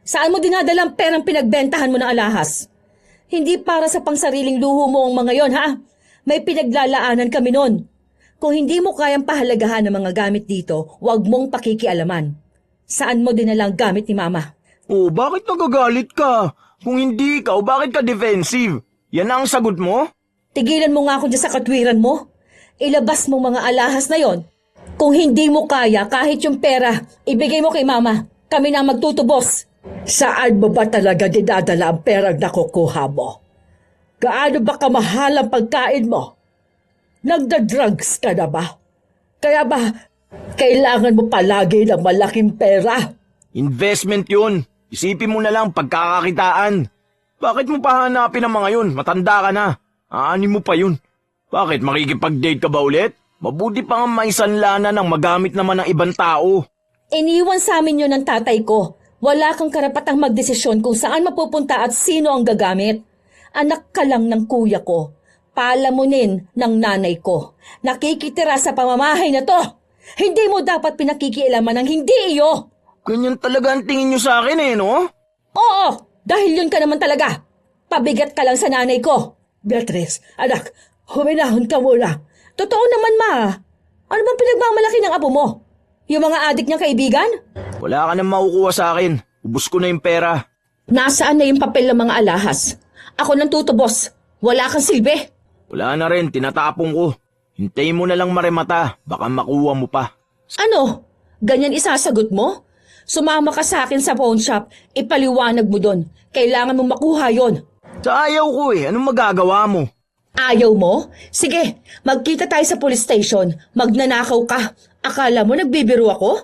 [SPEAKER 4] Saan mo dinadala ang perang pinagbentahan mo ng alahas? Hindi para sa pangsariling luho mo ang mga yon, ha? May pinaglalaanan kami nun. Kung hindi mo kayang pahalagahan ng mga gamit dito, huwag mong pakikialaman. Saan mo dinala ang gamit ni Mama?
[SPEAKER 1] Oh, bakit nagagalit ka? Kung hindi ikaw, bakit ka defensive? Yan ang sagot mo?
[SPEAKER 4] Tigilan mo nga ako dyan sa katwiran mo. Ilabas mo mga alahas na yon. Kung hindi mo kaya, kahit yung pera, ibigay mo kay Mama. Kami na magtutubos.
[SPEAKER 2] Saan mo ba talaga dinadala ang perang nakukuha mo? Gaano ba kamahal ang pagkain mo? Nagda-drugs ka na ba? Kaya ba, kailangan mo palagi ng malaking pera?
[SPEAKER 1] Investment yun. Isipin mo na lang pagkakakitaan. Bakit mo pa hanapin ang mga yun? Matanda ka na. Aanin mo pa yun. Bakit, makikipag-date ka ba ulit? Mabuti pa nga maisanlana ng magamit naman ng ibang tao.
[SPEAKER 4] Iniwan sa amin yun ng tatay ko. Wala kang karapatang magdesisyon kung saan mapupunta at sino ang gagamit. Anak ka lang ng kuya ko. Palamunin ng nanay ko. Nakikitira sa pamamahay na to. Hindi mo dapat pinakikialaman ng hindi iyo.
[SPEAKER 1] Ganyan talaga ang tingin nyo sa akin no?
[SPEAKER 4] Oo, dahil yun ka naman talaga. Pabigat ka lang sa nanay ko.
[SPEAKER 2] Beatrice, anak, huminahon ka muna.
[SPEAKER 4] Totoo naman, Ma. Ano bang pinagmamalaki ng apo mo? Yung mga adik niyang kaibigan?
[SPEAKER 1] Wala ka nang makukuha sa akin. Ubus ko na yung pera.
[SPEAKER 4] Nasaan na yung papel ng mga alahas? Ako nang tutubos. Wala kang silbi.
[SPEAKER 1] Wala na rin, tinatapong ko. Hintayin mo na lang maremata. Baka makuha mo pa.
[SPEAKER 4] Ano? Ganyan isasagot mo? Sumama ka sa akin sa pawn shop. Ipaliwanag mo doon. Kailangan mo makuha yon.
[SPEAKER 1] Sa ayaw ko anong magagawa mo?
[SPEAKER 4] Ayaw mo? Sige, magkita tayo sa police station. Magnanakaw ka. Akala mo nagbibiro ako?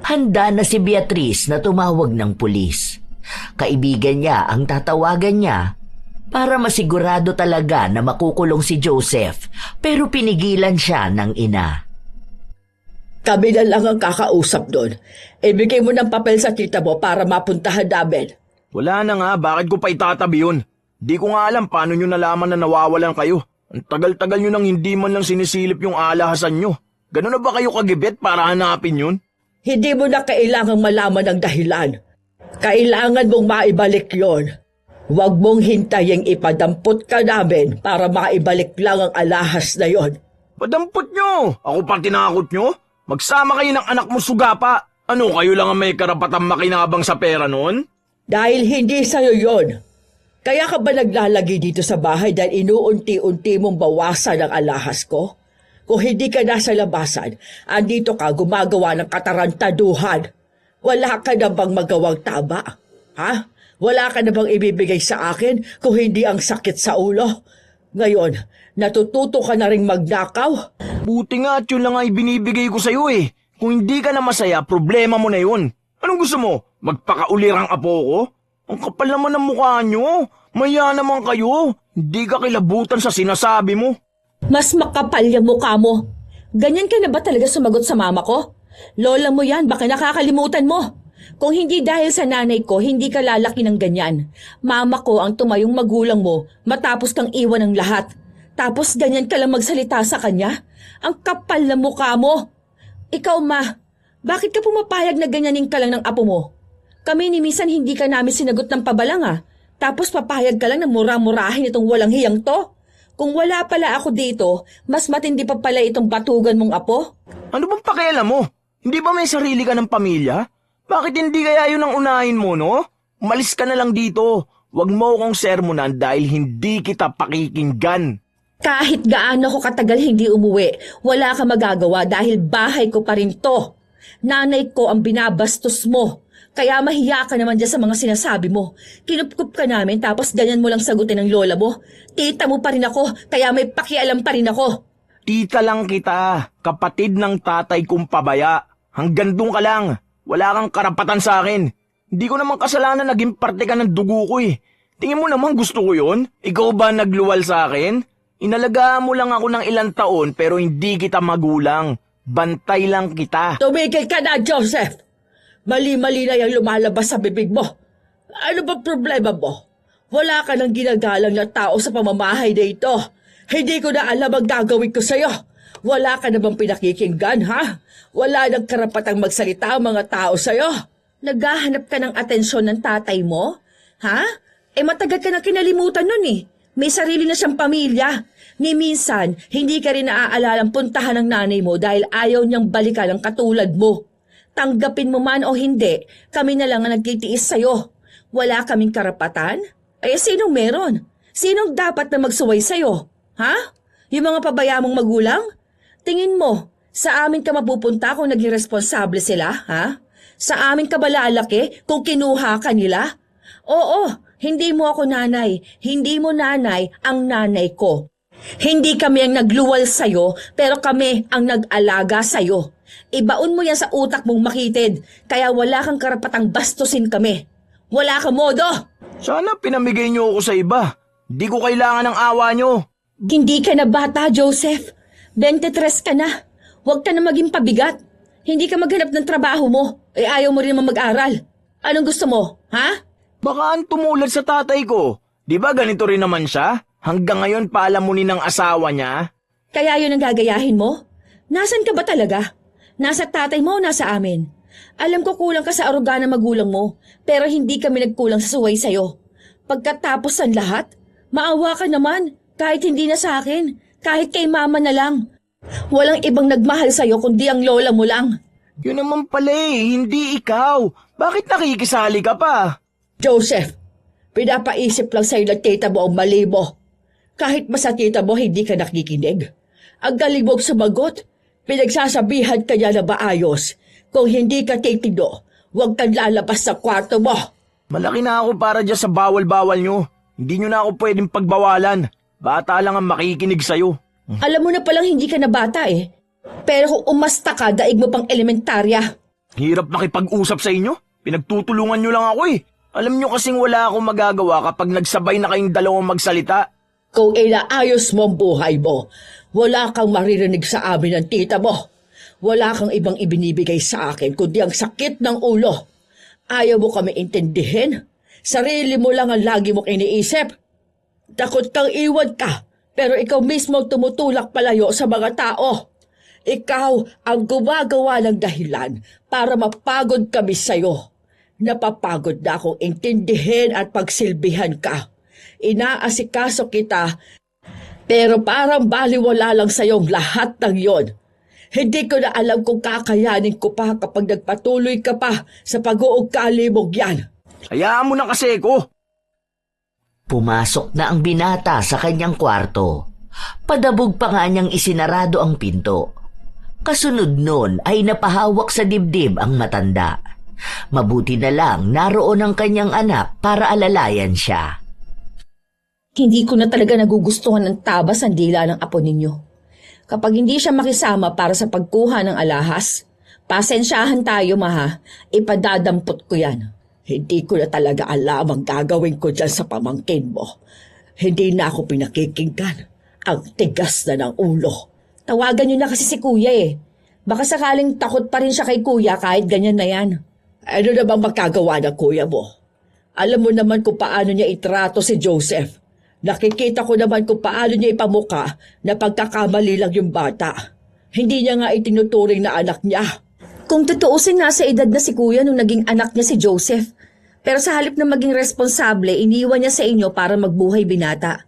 [SPEAKER 3] Handa na si Beatrice na tumawag ng pulis. Kaibigan niya ang tatawagan niya para masigurado talaga na makukulong si Joseph, pero pinigilan siya ng ina.
[SPEAKER 2] Kami na lang ang kakausap doon. Ibigay mo ng papel sa tita mo para mapuntahan namin.
[SPEAKER 1] Wala na nga, bakit ko pa itatabi yun? Di ko nga alam paano nyo nalaman na nawawalan kayo. Ang tagal-tagal nyo nang hindi man lang sinisilip yung alahasan nyo. Ganun na ba kayo kagibet para hanapin yun?
[SPEAKER 2] Hindi mo na kailangang malaman ang dahilan. Kailangan mong maibalik yon. Huwag mong hintaying ipadampot ka namin para maibalik lang ang alahas na yon.
[SPEAKER 1] Padampot nyo! Ako pa tinakot nyo? Magsama kayo ng anak mo sugapa. Ano, kayo lang ang may karapatang makinabang sa pera noon?
[SPEAKER 2] Dahil hindi sa'yo yon. Kaya ka ba naglalagi dito sa bahay dahil inuunti-unti mong bawasan ang alahas ko? Kung hindi ka nasa labasan, andito ka gumagawa ng katarantaduhan. Wala ka na bang magawang tama? Ha? Wala ka na bang ibibigay sa akin kung hindi ang sakit sa ulo? Ngayon, natututo ka na rin magnakaw?
[SPEAKER 1] Buti nga at yun lang ay binibigay ko sa'yo Kung hindi ka na masaya, problema mo na yun. Anong gusto mo? Magpakaulirang apo ko? Ang kapal naman ng mukha nyo. Maya naman kayo. Hindi ka kilabutan sa sinasabi mo.
[SPEAKER 4] Mas makapal yung mukha mo. Ganyan ka na ba talaga sumagot sa mama ko? Lola mo yan, baka nakakalimutan mo. Kung hindi dahil sa nanay ko, hindi ka lalaki ng ganyan. Mama ko ang tumayong magulang mo matapos kang iwan ng lahat. Tapos ganyan ka lang magsalita sa kanya? Ang kapal na mukha mo. Ikaw, Ma, bakit ka pumapayag na ganyanin ka lang ng apo mo? Kami ni minsan hindi ka namin sinagot ng pabalang Tapos papayag ka lang na mura-murahin itong walang hiyang to. Kung wala pala ako dito, mas matindi pa pala itong batugan mong apo.
[SPEAKER 1] Ano bang pakialam mo? Hindi ba may sarili ka ng pamilya? Bakit hindi kaya yun ang unahin mo, no? Umalis ka na lang dito. Huwag mo akong sermonan dahil hindi kita pakikinggan.
[SPEAKER 4] Kahit gaano ko katagal hindi umuwi, wala ka magagawa dahil bahay ko pa rin to. Nanay ko ang binabastos mo. Kaya mahiya ka naman dyan sa mga sinasabi mo. Kinupkup ka namin tapos ganyan mo lang sagutin ng lola mo. Tita mo pa rin ako, kaya may pakialam pa rin ako.
[SPEAKER 1] Tita lang kita, kapatid ng tatay kong pabaya. Hanggang doon ka lang. Wala kang karapatan sa akin. Hindi ko naman kasalanan naging parte ka ng dugo ko Tingin mo naman gusto ko yun? Ikaw ba nagluwal sa akin? Inalagaan mo lang ako ng ilang taon pero hindi kita magulang. Bantay lang kita.
[SPEAKER 2] Tumigil ka na, Joseph! Mali-mali na yung lumalabas sa bibig mo. Ano ba problema mo? Wala ka nang ginagalang na tao sa pamamahay na ito. Hindi ko na alam ang gagawin ko sa'yo. Wala ka na bang pinakikinggan, ha? Wala nang karapatang magsalita ang mga tao sa'yo. Naghahanap ka ng atensyon ng tatay mo? Ha? Matagal ka na kinalimutan nun eh. May sarili na siyang pamilya. Ni minsan, hindi ka rin naaalalang puntahan ng nanay mo dahil ayaw niyang balikan ang katulad mo. Tanggapin mo man o hindi, kami na lang ang nagtitiis sa'yo. Wala kaming karapatan? Sinong meron? Sinong dapat na magsuway sa'yo? Ha? Yung mga pabaya mong magulang? Tingin mo, sa amin ka mapupunta kung naging responsable sila, ha? Sa amin ka ba lalaki kung kinuha ka nila? Oo, hindi mo ako nanay. Hindi mo nanay ang nanay ko. Hindi kami ang nagluwal sa'yo, pero kami ang nag-alaga sa'yo. Ibaon mo yan sa utak mong makitid, kaya wala kang karapatang bastusin kami. Wala kang modo!
[SPEAKER 1] Sana pinamigay niyo ako sa iba. Hindi ko kailangan ng awa niyo.
[SPEAKER 2] Hindi ka na bata, Joseph. 23 ka na. Huwag ka na maging pabigat. Hindi ka maghanap ng trabaho mo. Ayaw mo rin naman mag-aral. Anong gusto mo, ha?
[SPEAKER 1] Baka ang tumulad sa tatay ko. Di ba ganito rin naman siya? Hanggang ngayon paalamunin ng asawa niya.
[SPEAKER 2] Kaya yun ang gagayahin mo? Nasaan ka ba talaga? Nasa tatay mo o nasa amin? Alam ko kulang ka sa aruga ng magulang mo, pero hindi kami nagkulang sa suway sa'yo. Pagkatapos ng lahat, maawa ka naman, kahit hindi na sa akin, kahit kay mama na lang. Walang ibang nagmahal sa'yo kundi ang lola mo lang.
[SPEAKER 1] Yun naman pala hindi ikaw. Bakit nakikisali ka pa?
[SPEAKER 2] Joseph, pinapaisip lang sa'yo ng tita mo ang mali mo. Kahit ba sa tita mo hindi ka nakikinig. Ang galing mong sumagot, pinagsasabihan ka niya na maayos. Kung hindi ka titido, huwag kang lalabas sa kwarto mo.
[SPEAKER 1] Malaki na ako para dyan sa bawal-bawal nyo. Hindi nyo na ako pwedeng pagbawalan. Bata lang ang makikinig sa'yo.
[SPEAKER 2] Alam mo na palang hindi ka na bata eh. Pero kung umasta ka, daig mo pang elementarya.
[SPEAKER 1] Hirap makipag-usap sa inyo. Pinagtutulungan nyo lang ako eh. Alam nyo kasing wala akong magagawa kapag nagsabay na kayong dalawang magsalita.
[SPEAKER 2] Kung inaayos mo ang buhay mo, wala kang maririnig sa amin ng tita mo. Wala kang ibang ibinibigay sa akin kundi ang sakit ng ulo. Ayaw mo kami intindihin. Sarili mo lang ang lagi mong iniisip. Takot kang iwan ka, pero ikaw mismo ang tumutulak palayo sa mga tao. Ikaw ang gumagawa ng dahilan para mapagod kami sa'yo. Napapagod na akong intindihin at pagsilbihan ka. Inaasikaso kita, pero parang baliwala lang sa'yong lahat ng yon. Hindi ko na alam kung kakayanin ko pa kapag nagpatuloy ka pa sa pag-uugali mong yan.
[SPEAKER 1] Hayaan mo na kasi ko.
[SPEAKER 3] Pumasok na ang binata sa kanyang kwarto. Padabog pa nga niyang isinarado ang pinto. Kasunod nun ay napahawak sa dibdib ang matanda. Mabuti na lang naroon ang kanyang anak para alalayan siya.
[SPEAKER 2] Hindi ko na talaga nagugustuhan ng tabas ang dila ng apo ninyo. Kapag hindi siya makisama para sa pagkuha ng alahas, pasensyahan tayo maha, ipadadampot ko yan. Hindi ko na talaga alam ang gagawin ko dyan sa pamangkin mo. Hindi na ako pinakikinggan. Ang tigas na ng ulo. Tawagan niyo na kasi si kuya eh. Baka sakaling takot pa rin siya kay kuya kahit ganyan na yan. Ano na bang magkagawa ng kuya mo? Alam mo naman kung paano niya itrato si Joseph. Nakikita ko naman kung paano niya ipamuka na pagkakamali lang yung bata. Hindi niya nga itinuturing na anak niya. Kung tutuusin nasa edad na si kuya nung naging anak niya si Joseph. Pero sa halip na maging responsable, iniwan niya sa inyo para magbuhay binata.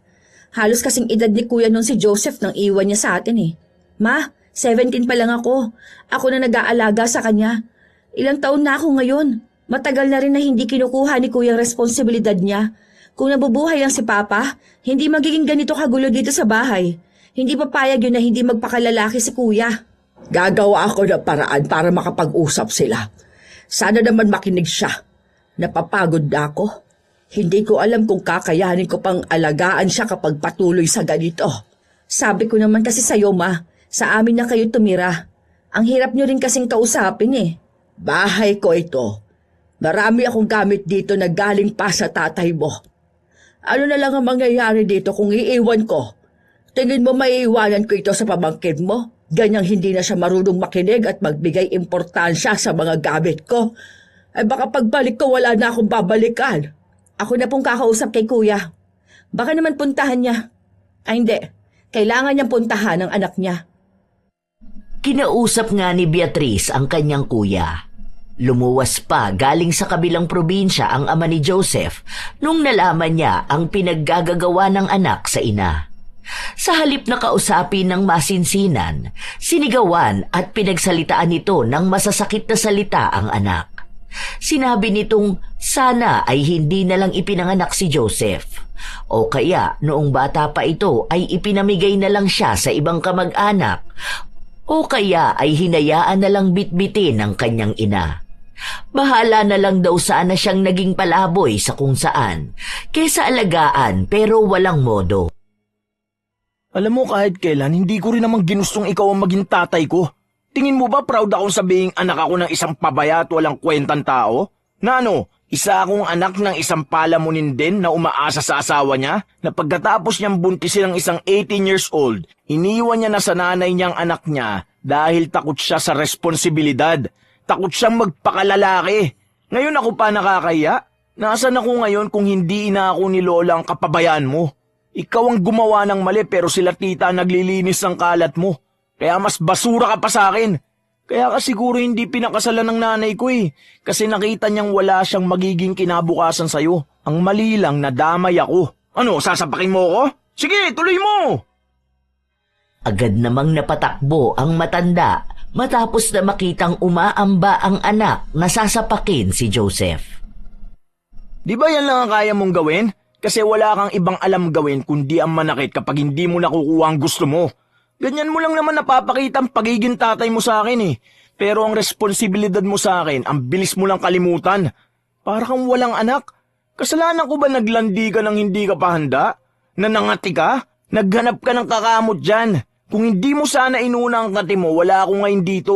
[SPEAKER 2] Halos kasing edad ni kuya nung si Joseph nang iwan niya sa atin eh. Ma, 17 pa lang ako. Ako na nag-aalaga sa kanya. Ilang taon na ako ngayon. Matagal na rin na hindi kinukuha ni kuya ang responsibilidad niya. Kung nabubuhay ang si Papa, hindi magiging ganito kagulo dito sa bahay. Hindi papayag yun na hindi magpakalalaki si kuya. Gagawa ako ng paraan para makapag-usap sila. Sana naman makinig siya. Napapagod na ako. Hindi ko alam kung kakayanin ko pang alagaan siya kapag patuloy sa ganito. Sabi ko naman kasi sa'yo, Ma, sa amin na kayo tumira. Ang hirap nyo rin kasing kausapin eh. Bahay ko ito. Marami akong gamit dito na galing pa sa tatay mo. Ano na lang ang mangyayari dito kung iiwan ko? Tingin mo maiiwanan ko ito sa pamangkin mo? Ganyang hindi na siya marunong makinig at magbigay importansya sa mga gamit ko. Ay baka pagbalik ko wala na akong babalikan. Ako na pong kakausap kay kuya. Baka naman puntahan niya. Ay hindi, kailangan niyang puntahan ang anak niya.
[SPEAKER 3] Kinausap nga ni Beatrice ang kanyang kuya. Lumuwas pa galing sa kabilang probinsya ang ama ni Joseph nung nalaman niya ang pinaggagagawa ng anak sa ina. Sa halip na kausapin ng masinsinan, sinigawan at pinagsalitaan nito ng masasakit na salita ang anak. Sinabi nitong sana ay hindi na lang ipinanganak si Joseph. O kaya noong bata pa ito ay ipinamigay na lang siya sa ibang kamag-anak. O kaya ay hinayaan na lang bitbitin ng kanyang ina. Bahala na lang daw sana siyang naging palaboy sa kung saan, kesa alagaan pero walang modo.
[SPEAKER 1] Alam mo kahit kailan, hindi ko rin namang ginustong ikaw ang maging tatay ko. Tingin mo ba proud akong sabihing anak ako ng isang pabaya at walang kwentang tao? Na ano, isa akong anak ng isang palamunin din na umaasa sa asawa niya na pagkatapos niyang buntisin ng isang 18 years old, iniwan niya na sa nanay niyang anak niya dahil takot siya sa responsibilidad. Takot siyang magpakalalaki. Ngayon ako pa nakakaya. Nasaan ako ngayon kung hindi ina ako ni Lola ang kapabayaan mo? Ikaw ang gumawa ng mali pero sila tita naglilinis ng kalat mo. Kaya mas basura ka pa sa akin. Kaya ka siguro hindi pinakasalan ng nanay ko eh. Kasi nakita niyang wala siyang magiging kinabukasan sa'yo. Ang mali lang nadamay ako. Ano, sasapakin mo ako? Sige, tuloy mo!
[SPEAKER 3] Agad namang napatakbo ang matanda matapos na makitang umaamba ang anak na sasapakin si Joseph.
[SPEAKER 1] Di ba yan lang ang kaya mong gawin? Kasi wala kang ibang alam gawin kundi ang manakit kapag hindi mo nakukuha ang gusto mo. Ganyan mo lang naman napapakita ang pagiging tatay mo sa akin eh. Pero ang responsibilidad mo sa akin, ang bilis mo lang kalimutan. Para kang walang anak. Kasalanan ko ba naglandi ka ng hindi ka pa handa? Nanangati ka? Naghanap ka ng kakamot dyan. Kung hindi mo sana inuna ang kati mo, wala ako ngayon dito.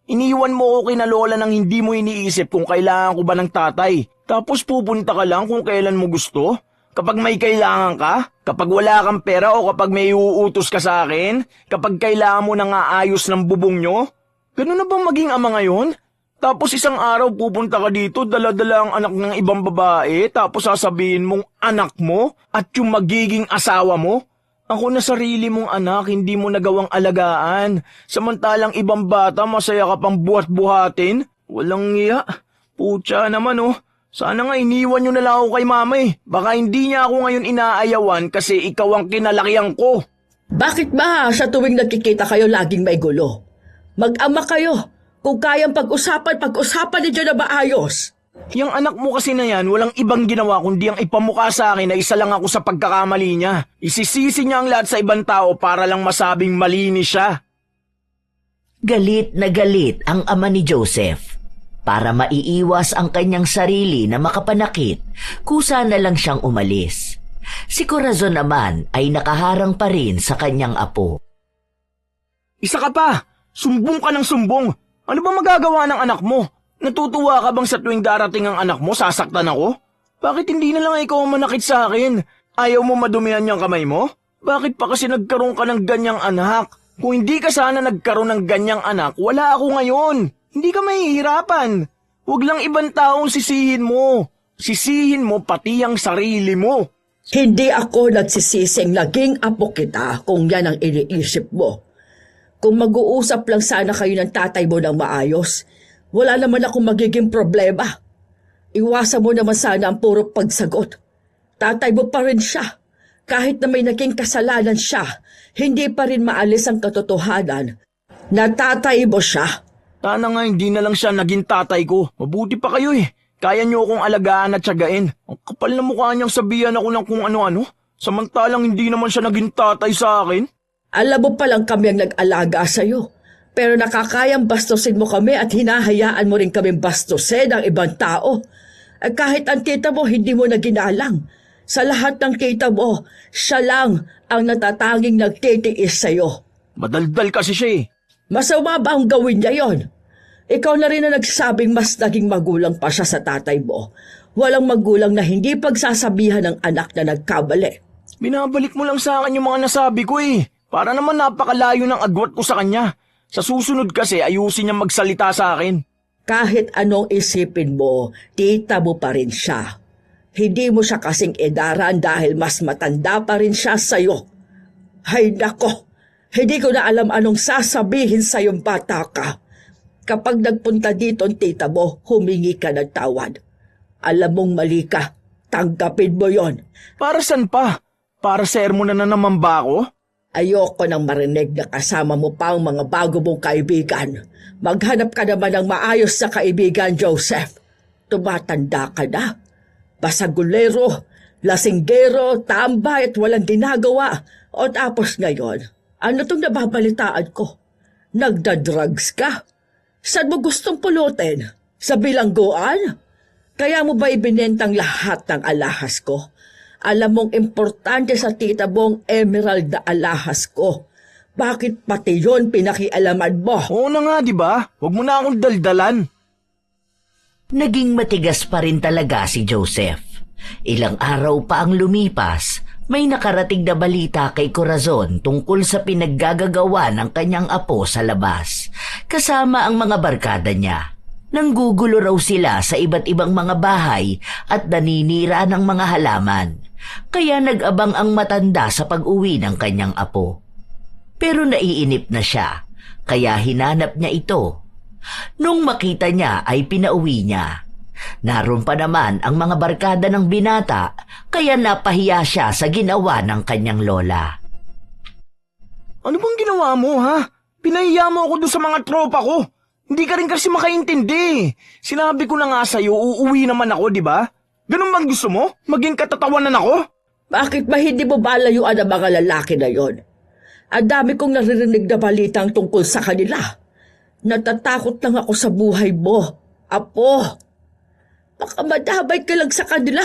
[SPEAKER 1] Iniwan mo ko kina Lola nang hindi mo iniisip kung kailangan ko ba ng tatay. Tapos pupunta ka lang kung kailan mo gusto? Kapag may kailangan ka? Kapag wala kang pera o kapag may uutos ka sa akin? Kapag kailangan mo nang aayos ng bubong nyo? Ganun na bang maging ama ngayon? Tapos isang araw pupunta ka dito, dala-dala ang anak ng ibang babae, tapos sasabihin mong anak mo at yung magiging asawa mo? Ako na sarili mong anak, hindi mo nagawang alagaan. Samantalang ibang bata, masaya ka pang buhat-buhatin. Walang iya. Putya naman oh. Sana nga iniwan nyo na lang ako kay mama eh. Baka hindi niya ako ngayon inaayawan kasi ikaw ang kinalakihan ko.
[SPEAKER 2] Bakit ba sa tuwing nagkikita kayo laging may gulo? Mag-ama kayo. Kung kayang pag-usapan ninyo na maayos.
[SPEAKER 1] Yung anak mo kasi na yan, walang ibang ginawa kundi ang ipamukha sa akin na isa lang ako sa pagkakamali niya. Isisisi niya ang lahat sa ibang tao para lang masabing malinis siya.
[SPEAKER 3] Galit na galit ang ama ni Joseph. Para maiiwas ang kanyang sarili na makapanakit, kusa na lang siyang umalis. Si Corazon naman ay nakaharang pa rin sa kanyang apo.
[SPEAKER 1] Isa ka pa! Sumbong ka ng sumbong! Ano ba magagawa ng anak mo? Natutuwa ka bang sa tuwing darating ang anak mo, sasaktan ako? Bakit hindi na lang ikaw ang manakit sa akin? Ayaw mo madumihan niyang kamay mo? Bakit pa kasi nagkaroon ka ng ganyang anak? Kung hindi ka sana nagkaroon ng ganyang anak, wala ako ngayon. Hindi ka mahihirapan. Huwag lang ibang taong sisihin mo. Sisihin mo pati ang sarili mo.
[SPEAKER 2] Hindi ako nagsisising naging apo kita kung yan ang iniisip mo. Kung mag-uusap lang sana kayo ng tatay mo ng maayos, wala naman akong magiging problema. Iwasan mo naman sana ang puro pagsagot. Tatay mo pa rin siya. Kahit na may naging kasalanan siya, hindi pa rin maalis ang katotohanan na tatay mo siya.
[SPEAKER 1] Sana nga hindi na lang siya naging tatay ko. Mabuti pa kayo eh. Kaya niyo akong alagaan at tiyagain. Ang kapal na mukha niyang sabihan ako ng kung ano-ano. Samantalang hindi naman siya naging tatay sa akin.
[SPEAKER 2] Alam mo palang kami ang nag-alaga sa'yo. Pero nakakayang bastusin mo kami at hinahayaan mo rin kami bastusin ng ibang tao. At kahit ang tita mo hindi mo na ginalang. Sa lahat ng tita mo, siya lang ang natatanging nagtitiis sa'yo.
[SPEAKER 1] Madaldal kasi siya eh.
[SPEAKER 2] Masama ba ang gawin niya yon? Ikaw na rin na nagsabing mas naging magulang pa siya sa tatay mo. Walang magulang na hindi pagsasabihan ng anak na nagkabali.
[SPEAKER 1] Binabalik mo lang sa akin yung mga nasabi ko eh. Para naman napakalayo ng agwat ko sa kanya. Sa susunod kasi ayusin niya magsalita sa akin.
[SPEAKER 2] Kahit anong isipin mo, tita mo pa rin siya. Hindi mo siya kasing edaran dahil mas matanda pa rin siya sa'yo. Hay nako, hindi ko na alam anong sasabihin sa'yong bata ka. Kapag nagpunta dito ang tita mo, humingi ka ng tawad. Alam mong mali ka, tanggapin mo yon.
[SPEAKER 1] Para saan pa? Para sermonan na naman ba ako?
[SPEAKER 2] Ayoko nang marinig na kasama mo pa ang mga bago mong kaibigan. Maghanap ka naman ng maayos na kaibigan, Joseph. Tumatanda ka na. Basagulero, lasinggero, tambay at walang ginagawa. O tapos ngayon, ano tong nababalitaan ko? Nagda-drugs ka? Saan mo gustong pulutin? Sa bilangguan? Kaya mo ba ibinentang lahat ng alahas ko? Alam mong importante sa tita mong emerald na alahas ko. Bakit pati yon pinakialaman mo?
[SPEAKER 1] Oo na nga, di ba? Huwag mo na akong daldalan.
[SPEAKER 3] Naging matigas pa rin talaga si Joseph. Ilang araw pa ang lumipas, may nakarating na balita kay Corazon tungkol sa pinaggagagawa ng kanyang apo sa labas, kasama ang mga barkada niya. Nanggugulo raw sila sa iba't ibang mga bahay at naninira ng mga halaman, kaya nag-abang ang matanda sa pag-uwi ng kanyang apo. Pero naiinip na siya, kaya hinanap niya ito. Nung makita niya ay pinauwi niya. Naroon pa naman ang mga barkada ng binata, kaya napahiya siya sa ginawa ng kanyang lola.
[SPEAKER 1] Ano bang ginawa mo, ha? Pinahiya mo ako doon sa mga tropa ko. Hindi ka rin kasi makaintindi. Sinabi ko na nga sa'yo, uuwi naman ako, di ba? Ganun bang gusto mo? Maging katatawanan ako?
[SPEAKER 2] Bakit ba hindi mo balayuan ang mga lalaki na yon? Ang dami kong naririnig na balitang tungkol sa kanila. Natatakot lang ako sa buhay mo, Apo. Baka madamay ka lang sa kanila.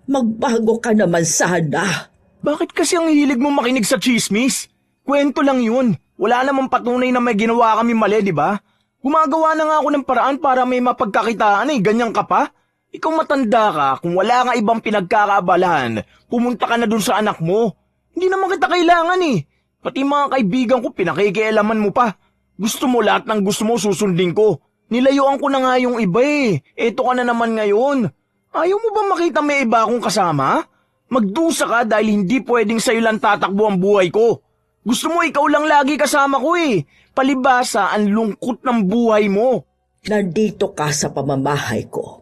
[SPEAKER 2] Magbago ka naman sana.
[SPEAKER 1] Bakit kasi ang hilig mo makinig sa chismis? Kwento lang yun. Wala namang patunay na may ginawa kami mali, di ba? Gumagawa na nga ako ng paraan para may mapagkakitaan eh. Ganyan ka pa? Ikaw matanda ka, kung wala nga ibang pinagkakaabalahan, pumunta ka na dun sa anak mo. Hindi naman kita kailangan eh. Pati mga kaibigan ko, pinakikialaman mo pa. Gusto mo lahat ng gusto mo susundin ko. Nilayuan ko na nga yung iba eh. Eto ka na naman ngayon. Ayaw mo ba makita may iba akong kasama? Magdusa ka dahil hindi pwedeng sa'yo lang tatakbo ang buhay ko. Gusto mo ikaw lang lagi kasama ko eh. Palibasa ang lungkot ng buhay mo.
[SPEAKER 2] Nandito ka sa pamamahay ko.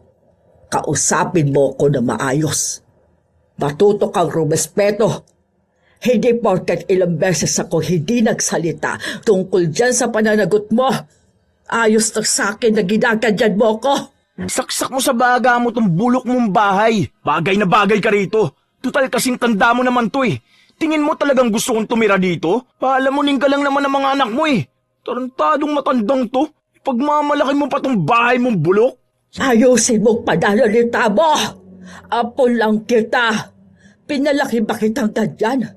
[SPEAKER 2] Kausapin mo ko na maayos. Matuto kang rumespeto. Hindi porket ilang beses ako hindi nagsalita tungkol dyan sa pananagot mo. Ayos na sa'kin na ginaganyan mo ko.
[SPEAKER 1] Saksak mo sa baga mo tong bulok mong bahay. Bagay na bagay ka rito. Tutal kasing tanda mo naman to eh. Tingin mo talagang gusto kong tumira dito? Paalamunin ka lang naman ng mga anak mo eh. Tarantadong matandang to. Pagmamalaki mo pa tong bahay mong bulok.
[SPEAKER 2] Ayusin mong pananalita mo. Apo lang kita. Pinalaki ba kitang ganyan?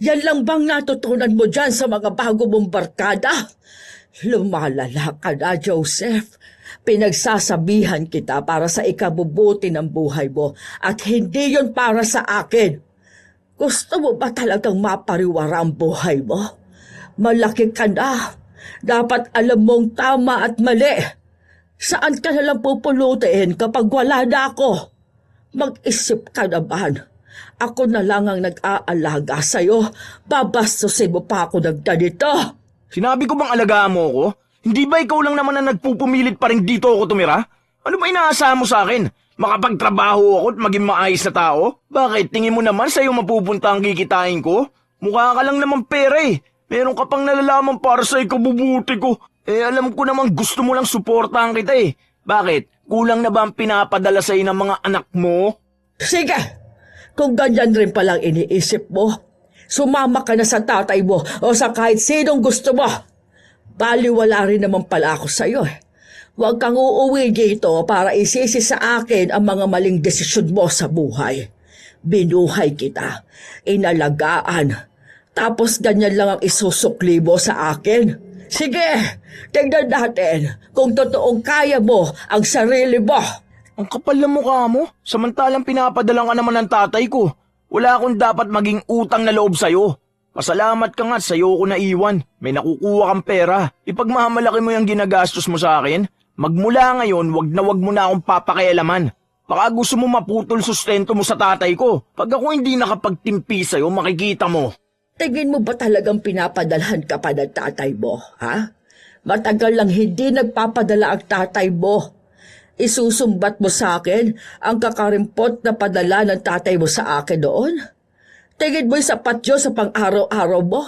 [SPEAKER 2] Yan lang bang natutunan mo dyan sa mga bago mong barkada? Lumalala ka na, Joseph. Pinagsasabihan kita para sa ikabubuti ng buhay mo at hindi yon para sa akin. Gusto mo ba talagang mapariwara ang buhay mo? Malaki ka na. Dapat alam mong tama at mali. Saan ka nalang pupulutin kapag wala na ako? Mag-isip ka naman. Ako na lang ang nag-aalaga sa'yo. Babastusin mo pa ako ng ganito.
[SPEAKER 1] Sinabi ko bang alagaan mo ako? Hindi ba ikaw lang naman na nagpupumilit pa rin dito ako tumira? Ano ba inaasahan mo sa akin? Makapagtrabaho ako at maging maayos na tao? Bakit? Tingin mo naman sa'yo mapupunta ang kikitain ko? Mukha ka lang naman pera eh. Meron ka pang nalalaman para sa ikabubuti ko. Eh alam ko naman gusto mo lang suportahan kita eh. Bakit? Kulang na ba ang pinapadala sa'yo ng mga anak mo?
[SPEAKER 2] Sige, kung ganyan rin palang iniisip mo, sumama ka na sa tatay mo o sa kahit sinong gusto mo. Baliwala rin naman pala ako sa'yo eh. Huwag kang uuwi dito para isisi sa akin ang mga maling desisyon mo sa buhay. Binuhay kita, inalagaan, tapos ganyan lang ang isusukli mo sa akin. Sige, tignan natin kung totoong kaya mo ang sarili mo.
[SPEAKER 1] Ang kapal ng mukha mo, samantalang pinapadala ka naman ng tatay ko. Wala akong dapat maging utang na loob sa'yo. Pasalamat ka nga at sa'yo ko naiwan. May nakukuha kang pera. Ipagmamalaki mo yung ginagastos mo sa akin. Magmula ngayon, wag mo na akong papakialaman. Baka gusto mo maputol sustento mo sa tatay ko. Pag ako hindi nakapagtimpi sa'yo, makikita mo.
[SPEAKER 2] Tingin mo ba talagang pinapadalhan ka pa ng tatay mo, ha? Matagal lang hindi nagpapadala ang tatay mo. Isusumbat mo sa akin ang kakarimpot na padala ng tatay mo sa akin noon? Tingin mo'y sapat yun sa pang-araw-araw mo?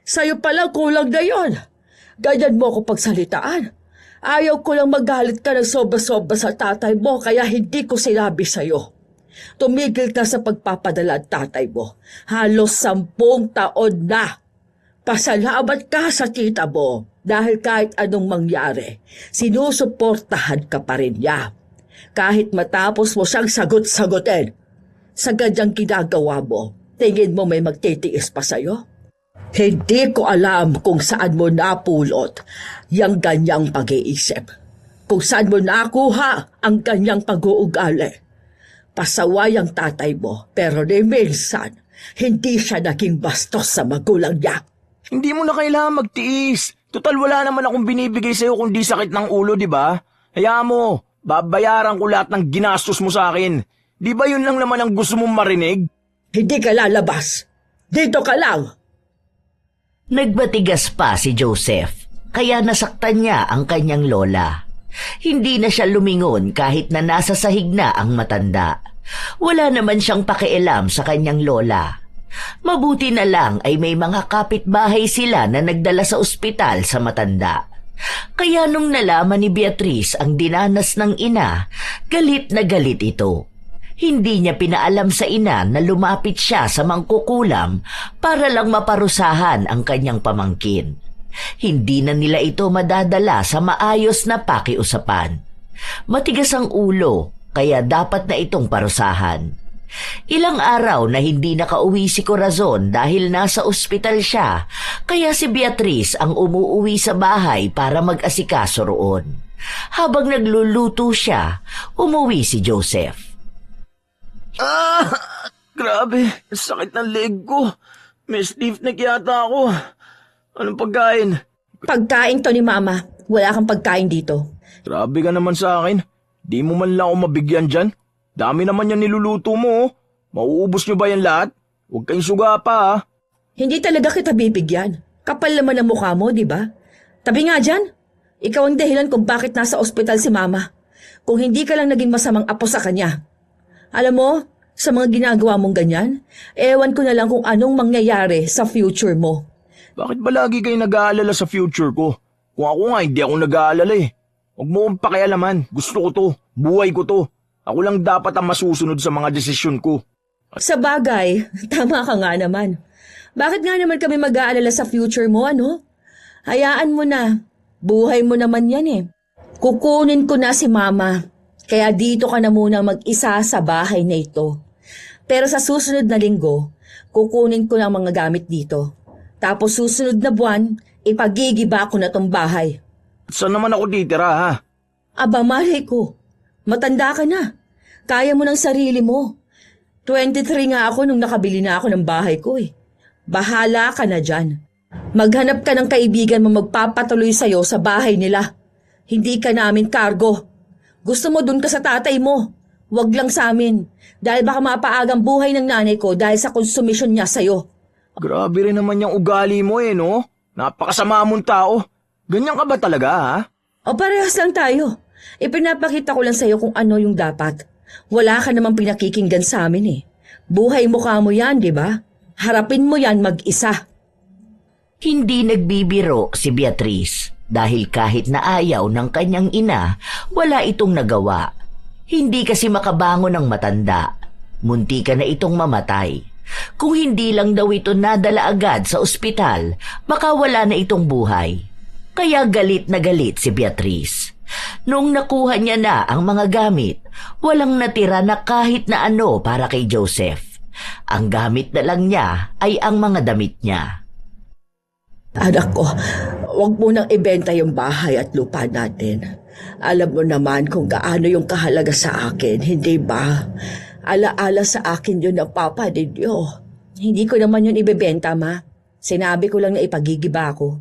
[SPEAKER 2] Sa'yo palang kulang na yun. Ganyan mo ako pagsalitaan. Ayaw ko lang magalit ka ng sobra-sobra sa tatay mo kaya hindi ko sinabi sa'yo. Tumigil ka sa pagpapadala ang tatay mo. Halos 10 taon na. Pasalamat ka sa tita mo dahil kahit anong mangyari, sinusuportahan ka pa rin niya. Kahit matapos mo siyang sagot-sagutin, sa ganyang ginagawa mo, tingin mo may magtitiis pa sa'yo? Hindi ko alam kung saan mo napulot yung ganyang pag-iisip. Kung saan mo nakuha ang ganyang pag-uugali. Pasaway ang tatay mo, pero ni minsan, hindi siya naging bastos sa magulang niya.
[SPEAKER 1] Hindi mo na kailangan magtiis. Total wala naman akong binibigay sa'yo kundi sakit ng ulo, di ba? Hayaan mo, babayaran ko lahat ng ginastos mo sa akin. Di ba yun lang naman ang gusto mong marinig?
[SPEAKER 2] Hindi ka lalabas. Dito ka lang.
[SPEAKER 3] Nagbatigas pa si Joseph, kaya nasaktan niya ang kanyang lola. Hindi na siya lumingon kahit na nasa sahig na ang matanda. Wala naman siyang pakialam sa kanyang lola. Mabuti na lang ay may mga kapitbahay sila na nagdala sa ospital sa matanda. Kaya nung nalaman ni Beatrice ang dinanas ng ina, galit na galit ito. Hindi niya pinaalam sa ina na lumapit siya sa mangkukulam para lang maparusahan ang kanyang pamangkin. Hindi na nila ito madadala sa maayos na pakiusapan. Matigas ang ulo, kaya dapat na itong parusahan. Ilang araw na hindi nakauwi si Corazon dahil nasa ospital siya, kaya si Beatrice ang umuuwi sa bahay para mag-asikaso roon. Habang nagluluto siya, umuwi si Joseph.
[SPEAKER 1] Grabe, sakit ng leg ko. May stiff neck yata ako. Anong pagkain?
[SPEAKER 4] Pagkain to ni Mama. Wala kang pagkain dito.
[SPEAKER 1] Grabe ka naman sa akin. Di mo man lang ako mabigyan dyan. Dami naman yan niluluto mo. Mauubos nyo ba yan lahat? Huwag kayong suga pa ha.
[SPEAKER 4] Hindi talaga kita bibigyan. Kapal naman ang mukha mo, di ba? Tabi nga dyan. Ikaw ang dahilan kung bakit nasa ospital si Mama. Kung hindi ka lang naging masamang apo sa kanya. Alam mo, sa mga ginagawa mong ganyan, ewan ko na lang kung anong mangyayari sa future mo.
[SPEAKER 1] Bakit ba lagi kayo nag-aalala sa future ko? Kung ako nga, hindi ako nag-aalala eh. Huwag mo akong pakialaman. Gusto ko to. Buhay ko to. Ako lang dapat ang masusunod sa mga desisyon ko.
[SPEAKER 4] Sa bagay, tama ka nga naman. Bakit nga naman kami mag-aalala sa future mo, ano? Hayaan mo na. Buhay mo naman yan eh. Kukunin ko na si Mama. Kaya dito ka na muna mag-isa sa bahay na ito. Pero sa susunod na linggo, kukunin ko ng mga gamit dito. Tapos susunod na buwan, ipagigiba ko na tong bahay.
[SPEAKER 1] Saan naman ako titira ha?
[SPEAKER 4] Aba, malay ko. Matanda ka na. Kaya mo ng sarili mo. 23 nga ako nung nakabili na ako ng bahay ko eh. Bahala ka na dyan. Maghanap ka ng kaibigan mo magpapatuloy sa'yo sa bahay nila. Hindi ka namin kargo. Gusto mo dun ka sa tatay mo. Huwag lang sa amin. Dahil baka mapaagang buhay ng nanay ko dahil sa konsumisyon niya sa'yo.
[SPEAKER 1] Grabe rin naman yung ugali mo eh no? Napakasama mong tao. Ganyan ka ba talaga ha?
[SPEAKER 4] O parehas lang tayo. Ipinapakita ko lang sa'yo kung ano yung dapat. Wala ka namang pinakikinggan sa amin eh. Buhay mukha mo yan, di ba? Harapin mo yan mag-isa.
[SPEAKER 3] Hindi nagbibiro si Beatrice dahil kahit na ayaw ng kanyang ina, wala itong nagawa. Hindi kasi makabangon ang matanda. Muntika na itong mamatay. Kung hindi lang daw ito nadala agad sa ospital, baka wala na itong buhay. Kaya galit na galit si Beatrice. Noong nakuha niya na ang mga gamit, walang natira na kahit na ano para kay Joseph. Ang gamit na lang niya ay ang mga damit niya.
[SPEAKER 2] Anak ko, huwag mo nang ibenta yung bahay at lupa natin. Alam mo naman kung gaano yung kahalaga sa akin, hindi ba? Alaala sa akin yun ng papa ninyo. Hindi ko naman yun ibebenta, ma. Sinabi ko lang na ipagigiba ko.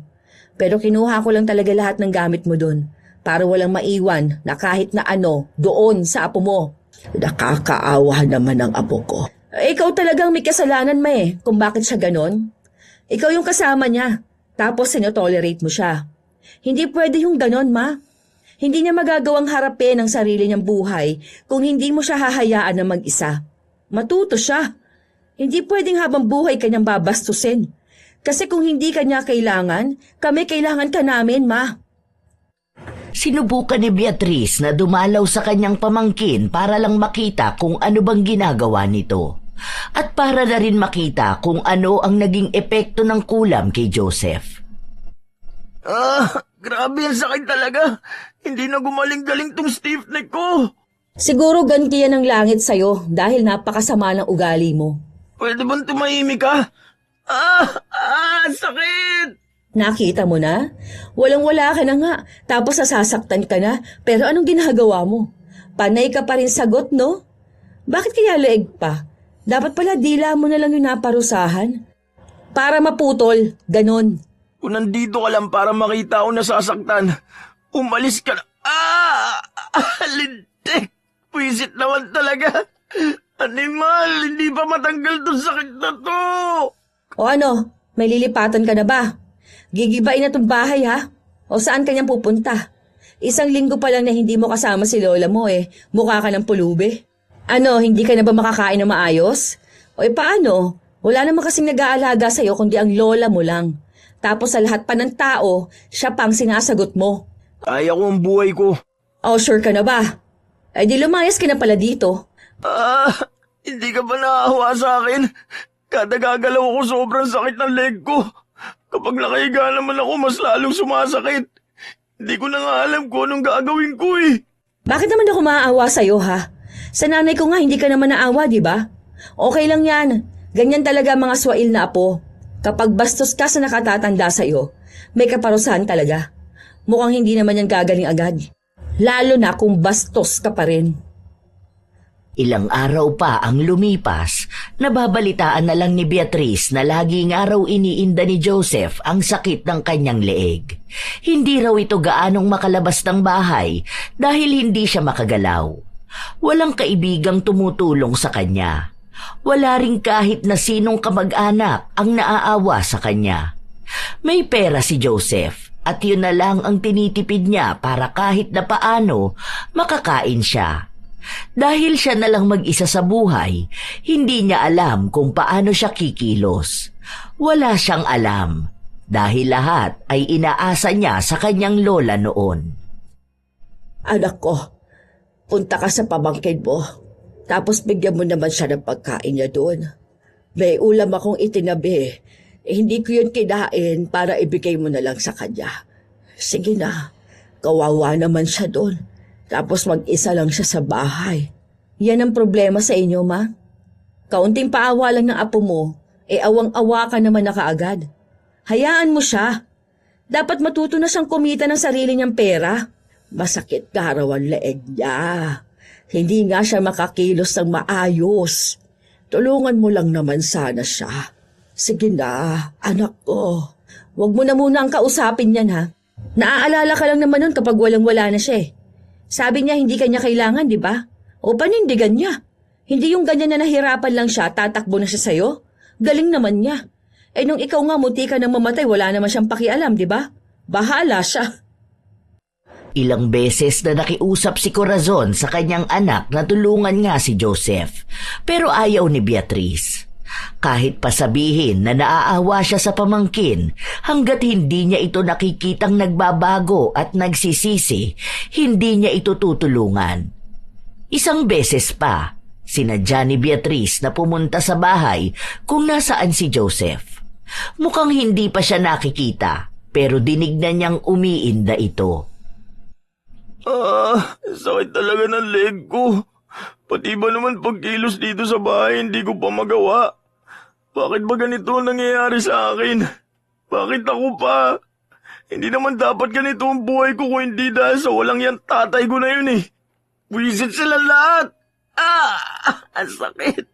[SPEAKER 2] Pero kinuha ko lang talaga lahat ng gamit mo dun para walang maiwan na kahit na ano doon sa apo mo. Nakakaawa naman ang apo ko. Ikaw talagang may kasalanan, ma kung bakit siya ganon. Ikaw yung kasama niya, tapos sinotolerate mo siya. Hindi pwede yung ganon, ma. Hindi niya magagawang harapin ang sarili niyang buhay kung hindi mo siya hahayaan na mag-isa. Matuto siya. Hindi pwedeng habang buhay kanyang babastusin. Kasi kung hindi kanya kailangan, kami kailangan ka namin, ma.
[SPEAKER 3] Sinubukan ni Beatrice na dumalaw sa kanyang pamangkin para lang makita kung ano bang ginagawa nito. At para na rin makita kung ano ang naging epekto ng kulam kay Joseph.
[SPEAKER 1] Grabe ang sakit talaga. Hindi na gumaling-galing tong stiff neck ko.
[SPEAKER 2] Siguro ganti yan ng langit sa'yo dahil napakasama ng ugali mo.
[SPEAKER 1] Pwede bang tumahimik ka? Sakit!
[SPEAKER 2] Nakita mo na? Walang-wala ka na nga, tapos sasaktan ka na, pero anong ginagawa mo? Panay ka pa rin sagot, no? Bakit kaya leeg pa? Dapat pala dila mo na lang yung naparusahan. Para maputol, ganon.
[SPEAKER 1] Kung nandito ka lang para makita ako nasasaktan, umalis ka na. Lintik! Pwisit naman talaga. Animal, hindi pa matanggal tong sakit na to.
[SPEAKER 2] O ano, may lilipatan ka na ba? Gigibain na tong bahay, ha? O saan kanyang pupunta? 1 linggo pa lang na hindi mo kasama si lola mo mukha ka ng pulubi. Ano, hindi ka na ba makakain ng maayos? O paano? Wala naman kasing nag-aalaga sa'yo kundi ang lola mo lang. Tapos sa lahat pa ng tao, siya pang sinasagot mo.
[SPEAKER 1] Kaya ko ang buhay ko.
[SPEAKER 2] O sure ka na ba? Ay di lumayas ka na pala dito.
[SPEAKER 1] Hindi ka ba naahawa sa akin? Kada gagalaw ko sobrang sakit ng leg ko. Kapag nakahiga naman ako, mas lalong sumasakit. Hindi ko na nga alam kung anong gagawin ko
[SPEAKER 2] Bakit naman ako maaawa sa'yo, ha? Sa nanay ko nga, hindi ka naman naawa, di ba? Okay lang yan. Ganyan talaga mga swail na apo. Kapag bastos ka sa nakatatanda sa'yo, may kaparusahan talaga. Mukhang hindi naman yan gagaling agad. Lalo na kung bastos ka pa rin.
[SPEAKER 3] Ilang araw pa ang lumipas, nababalitaan na lang ni Beatrice na lagi nga raw iniinda ni Joseph ang sakit ng kanyang leeg. Hindi raw ito gaanong makalabas ng bahay dahil hindi siya makagalaw. Walang kaibigang tumutulong sa kanya. Wala ring kahit na sinong kamag-anak ang naaawa sa kanya. May pera si Joseph at yun na lang ang tinitipid niya para kahit na paano makakain siya. Dahil siya na lang mag-isa sa buhay, hindi niya alam kung paano siya kikilos. Wala siyang alam dahil lahat ay inaasa niya sa kanyang lola noon.
[SPEAKER 2] Anak ko, punta ka sa pamangkin mo. Tapos bigyan mo naman siya ng pagkain niya doon. May ulam akong itinabi. Hindi ko yun kinain para ibigay mo na lang sa kanya. Sige na, kawawa naman siya doon. Tapos mag-isa lang siya sa bahay. Yan ang problema sa inyo, ma. Kaunting paawa lang ng apo mo, awang-awa ka naman na kaagad. Hayaan mo siya. Dapat matuto na siyang kumita ng sarili niyang pera. Masakit ka raw ang leeg niya. Hindi nga siya makakilos ng maayos. Tulungan mo lang naman sana siya. Sige na, anak ko. Huwag mo na muna ang kausapin yan, ha? Naaalala ka lang naman nun kapag walang-wala na siya Sabi niya hindi kanya kailangan, di ba? O panindigan niya. Hindi yung ganyan na nahirapan lang siya, tatakbo na siya sa'yo. Galing naman niya. Nung ikaw nga muti ka nang mamatay, wala naman siyang pakialam, di ba? Bahala siya.
[SPEAKER 3] Ilang beses na nakiusap si Corazon sa kanyang anak na tulungan nga si Joseph, pero ayaw ni Beatrice. Kahit pa sabihin na naaawa siya sa pamangkin, hanggat hindi niya ito nakikitang nagbabago at nagsisisi, hindi niya ito tutulungan. Isang beses pa, sinadya ni Beatrice na pumunta sa bahay kung nasaan si Joseph. Mukhang hindi pa siya nakikita, pero dinig na niyang umiinda ito.
[SPEAKER 1] Sakit talaga ng leg ko. Pati ba naman pagkilos dito sa bahay, hindi ko pa magawa. Bakit ba ganito ang nangyayari sa akin? Bakit ako pa? Hindi naman dapat ganito ang buhay ko kung hindi dahil sa walang yan tatay ko na yun Buwisit sila lahat. Ang sakit.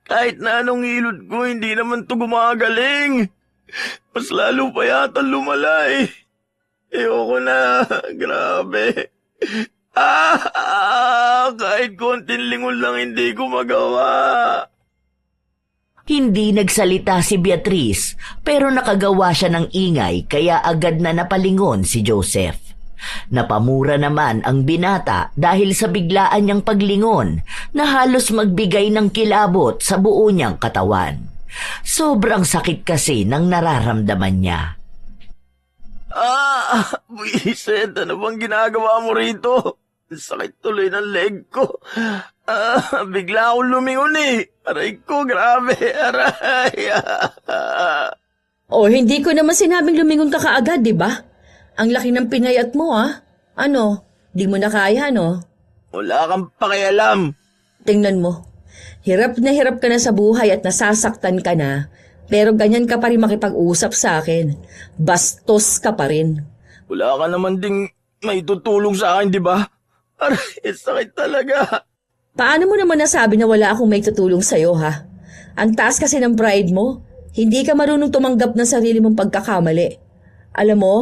[SPEAKER 1] Kahit na anong hilod ko, hindi naman to gumagaling. Mas lalo pa yata lumala eh. Ayoko na. Grabe. Kahit konting lingon lang hindi ko magawa.
[SPEAKER 3] Hindi nagsalita si Beatrice pero nakagawa siya ng ingay kaya agad na napalingon si Joseph. Napamura naman ang binata dahil sa biglaan niyang paglingon na halos magbigay ng kilabot sa buo niyang katawan. Sobrang sakit kasi ng nararamdaman niya.
[SPEAKER 1] Buisit, ano bang ginagawa mo rito? Ang sakit tuloy ng leg ko. Bigla akong lumingon eh. Aray ko, grabe, aray.
[SPEAKER 2] O, hindi ko naman sinabing lumingon ka kaagad, di ba? Ang laki ng pinayat mo, ah. Ano, di mo na kaya, no?
[SPEAKER 1] Wala kang pakialam.
[SPEAKER 2] Tingnan mo. Hirap ka na sa buhay at nasasaktan ka na, pero ganyan ka pa rin makipag-usap sa akin. Bastos ka pa rin.
[SPEAKER 1] Wala ka naman ding may tutulong sa akin, di ba? Aray, sakit talaga.
[SPEAKER 2] Paano mo naman nasabi na wala akong may tutulong sa'yo, ha? Ang taas kasi ng pride mo. Hindi ka marunong tumanggap ng sarili mong pagkakamali. Alam mo,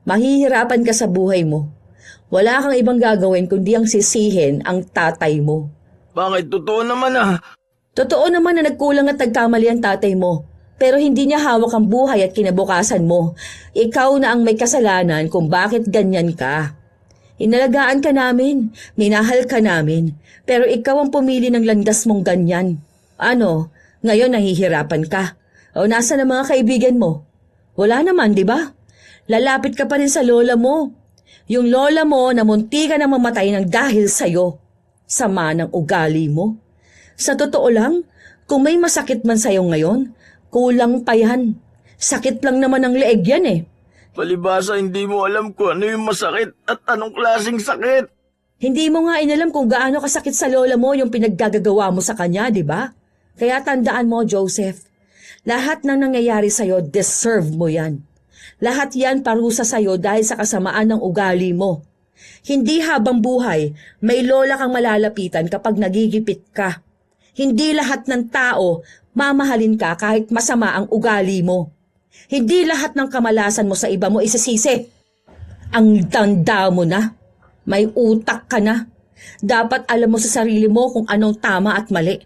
[SPEAKER 2] mahihirapan ka sa buhay mo. Wala kang ibang gagawin kundi ang sisihin ang tatay mo.
[SPEAKER 1] Bakit? Totoo naman ah.
[SPEAKER 2] Totoo naman na nagkulang at nagkamali ang tatay mo. Pero hindi niya hawak ang buhay at kinabukasan mo. Ikaw na ang may kasalanan kung bakit ganyan ka. Inalagaan ka namin, minahal ka namin, pero ikaw ang pumili ng landas mong ganyan. Ano, ngayon nahihirapan ka. O nasa na mga kaibigan mo? Wala naman, di ba? Lalapit ka pa rin sa lola mo. Yung lola mo na munti ka na mamatay ng dahil sa'yo. Sama ng ugali mo. Sa totoo lang, kung may masakit man sa'yo ngayon, kulang pa yan. Sakit lang naman ang leeg yan eh.
[SPEAKER 1] Palibasa hindi mo alam kung ano yung masakit at anong klaseng sakit.
[SPEAKER 2] Hindi mo nga inalam kung gaano kasakit sa lola mo yung pinaggagawa mo sa kanya, di ba? Kaya tandaan mo, Joseph, lahat ng nangyayari sa'yo, deserve mo yan. Lahat yan parusa sa'yo dahil sa kasamaan ng ugali mo. Hindi habang buhay, may lola kang malalapitan kapag nagigipit ka. Hindi lahat ng tao mamahalin ka kahit masama ang ugali mo. Hindi lahat ng kamalasan mo sa iba mo isisisi. Ang tanda mo na. May utak ka na. Dapat alam mo sa sarili mo kung anong tama at mali.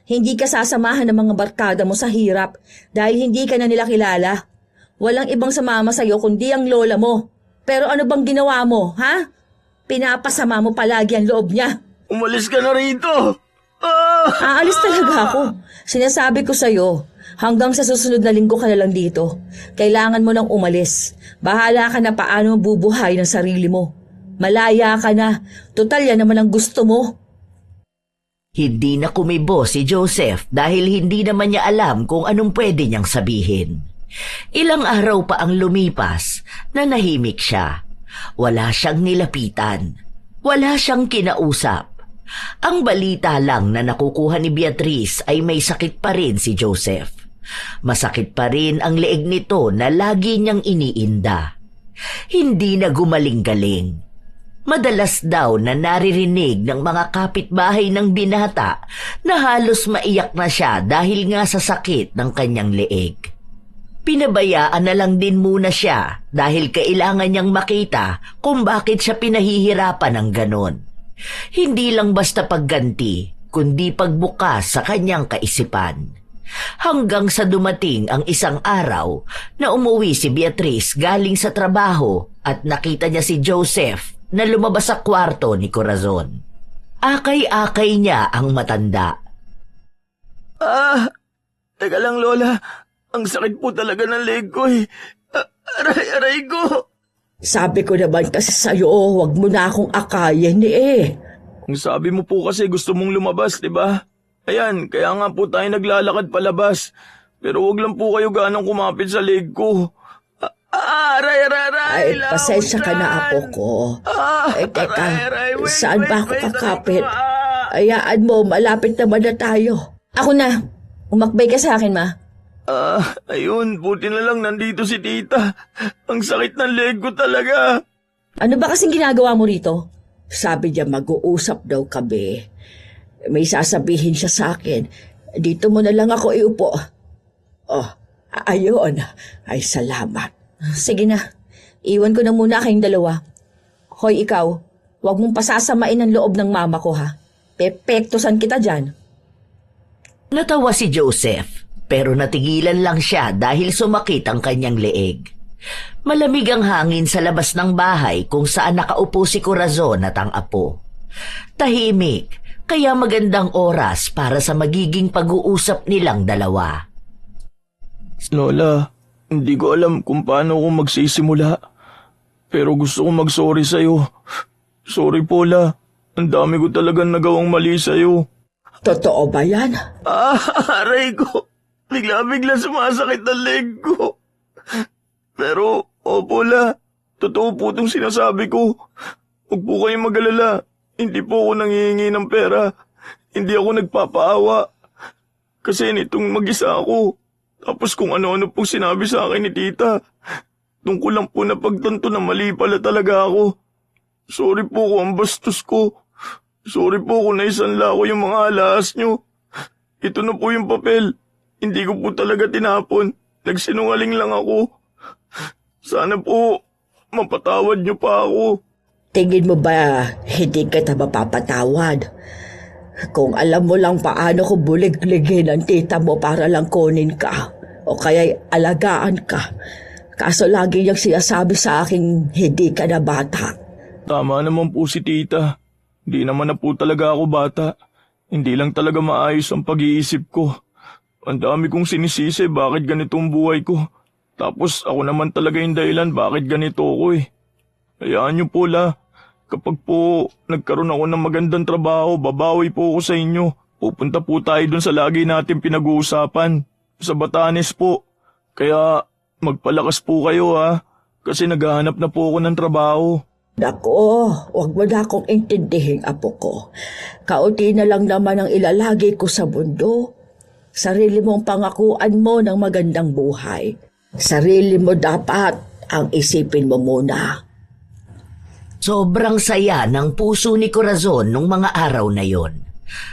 [SPEAKER 2] Hindi ka sasamahan ng mga barkada mo sa hirap dahil hindi ka na nila kilala. Walang ibang sumama sa'yo kundi ang lola mo. Pero ano bang ginawa mo, ha? Pinapasama mo palagi ang loob niya.
[SPEAKER 1] Umalis ka na rito.
[SPEAKER 2] Aalis talaga ako. Sinasabi ko sa'yo, hanggang sa susunod na linggo ka na lang dito. Kailangan mo nang umalis. Bahala ka na paano bubuhay ng sarili mo. Malaya ka na. Total yan naman ang gusto mo.
[SPEAKER 3] Hindi na kumibo si Joseph dahil hindi naman niya alam kung anong pwede niyang sabihin. Ilang araw pa ang lumipas na nahimik siya. Wala siyang nilapitan. Wala siyang kinausap. Ang balita lang na nakukuha ni Beatrice ay may sakit pa rin si Joseph. Masakit pa rin ang leeg nito na lagi niyang iniinda. Hindi na gumaling-galing. Madalas daw na naririnig ng mga kapitbahay ng binata na halos maiyak na siya dahil nga sa sakit ng kanyang leeg. Pinabayaan na lang din muna siya dahil kailangan niyang makita kung bakit siya pinahihirapan ng ganon. Hindi lang basta pagganti, kundi pagbukas sa kanyang kaisipan. Hanggang sa dumating ang isang araw na umuwi si Beatrice galing sa trabaho at nakita niya si Joseph na lumabas sa kwarto ni Corazon. Akay-akay niya ang matanda.
[SPEAKER 1] Teka lang Lola, ang sakit po talaga ng leg ko eh. Aray ko.
[SPEAKER 2] Sabi ko naman kasi sa'yo, wag mo na akong akayin eh.
[SPEAKER 1] Ang sabi mo po kasi gusto mong lumabas, di ba? Ayan, kaya nga po tayo naglalakad palabas. Pero wag lang po kayo ganong kumapit sa leg ko. Aray,
[SPEAKER 2] Ay, pasensya ka na, apo ko. Teka, saan ba ako kakapit? Ayaan mo, malapit naman na tayo. Ako na, umakbay ka sa akin, ma.
[SPEAKER 1] Ayun, buti na lang nandito si tita. Ang sakit ng leg ko talaga.
[SPEAKER 2] Ano ba kasing ginagawa mo rito? Sabi niya mag-uusap daw kami. May sasabihin siya sa akin. Dito mo na lang ako iupo. Oh, ayun. Ay, salamat. Sige na. Iwan ko na muna kayong dalawa. Hoy, ikaw. Huwag mong pasasamain ang loob ng mama ko, ha? Pepektosan kita dyan.
[SPEAKER 3] Natawa si Joseph, pero natigilan lang siya dahil sumakit ang kanyang leeg. Malamig ang hangin sa labas ng bahay kung saan nakaupo si Corazon at ang apo. Tahimik, kaya magandang oras para sa magiging pag-uusap nilang dalawa.
[SPEAKER 1] Lola, hindi ko alam kung paano ako magsisimula. Pero gusto ko mag-sorry sa'yo. Sorry po, La. Ang dami ko talagang nagawang mali sa'yo.
[SPEAKER 2] Totoo ba yan?
[SPEAKER 1] Aray ko. Bigla-bigla sumasakit ang leg ko. Pero, opo, La. Totoo po itong sinasabi ko. Huwag po kayong mag-alala. Hindi po ako nanghihingi ng pera. Hindi ako nagpapaawa. Kasi nitong mag-isa ako. Tapos kung ano-ano pong sinabi sa akin ni tita. Doon ko lang po napagtanto na mali pala talaga ako. Sorry po kung ang bastos ko. Sorry po kung naisanla ko yung mga alas nyo. Ito na po yung papel. Hindi ko po talaga tinapon. Nagsinungaling lang ako. Sana po mapatawad nyo pa ako.
[SPEAKER 2] Tingin mo ba hindi kita mapapatawad? Kung alam mo lang paano ko bulig-ligin ang tita mo para lang kunin ka o kaya alagaan ka. Kaso lagi niyang sinasabi sa akin hindi ka na bata.
[SPEAKER 1] Tama naman po si tita. Hindi naman na po talaga ako bata. Hindi lang talaga maayos ang pag-iisip ko. Ang dami kong sinisisi bakit ganitong buhay ko. Tapos ako naman talaga yung dahilan bakit ganito ako eh. Hayaan niyo po, La. Kapag po nagkaroon ako ng magandang trabaho, babawi po ako sa inyo. Pupunta po tayo dun sa lagi natin pinag-uusapan. Sa Batanes po. Kaya magpalakas po kayo ha. Kasi naghahanap na po ako ng trabaho.
[SPEAKER 2] Nako, huwag mo na akong intindihin, apo ko. Kaunti na lang naman ang ilalagay ko sa mundo. Sarili mong pangakuan mo ng magandang buhay. Sarili mo dapat ang isipin mo muna.
[SPEAKER 3] Sobrang saya ng puso ni Corazon nung mga araw na yon.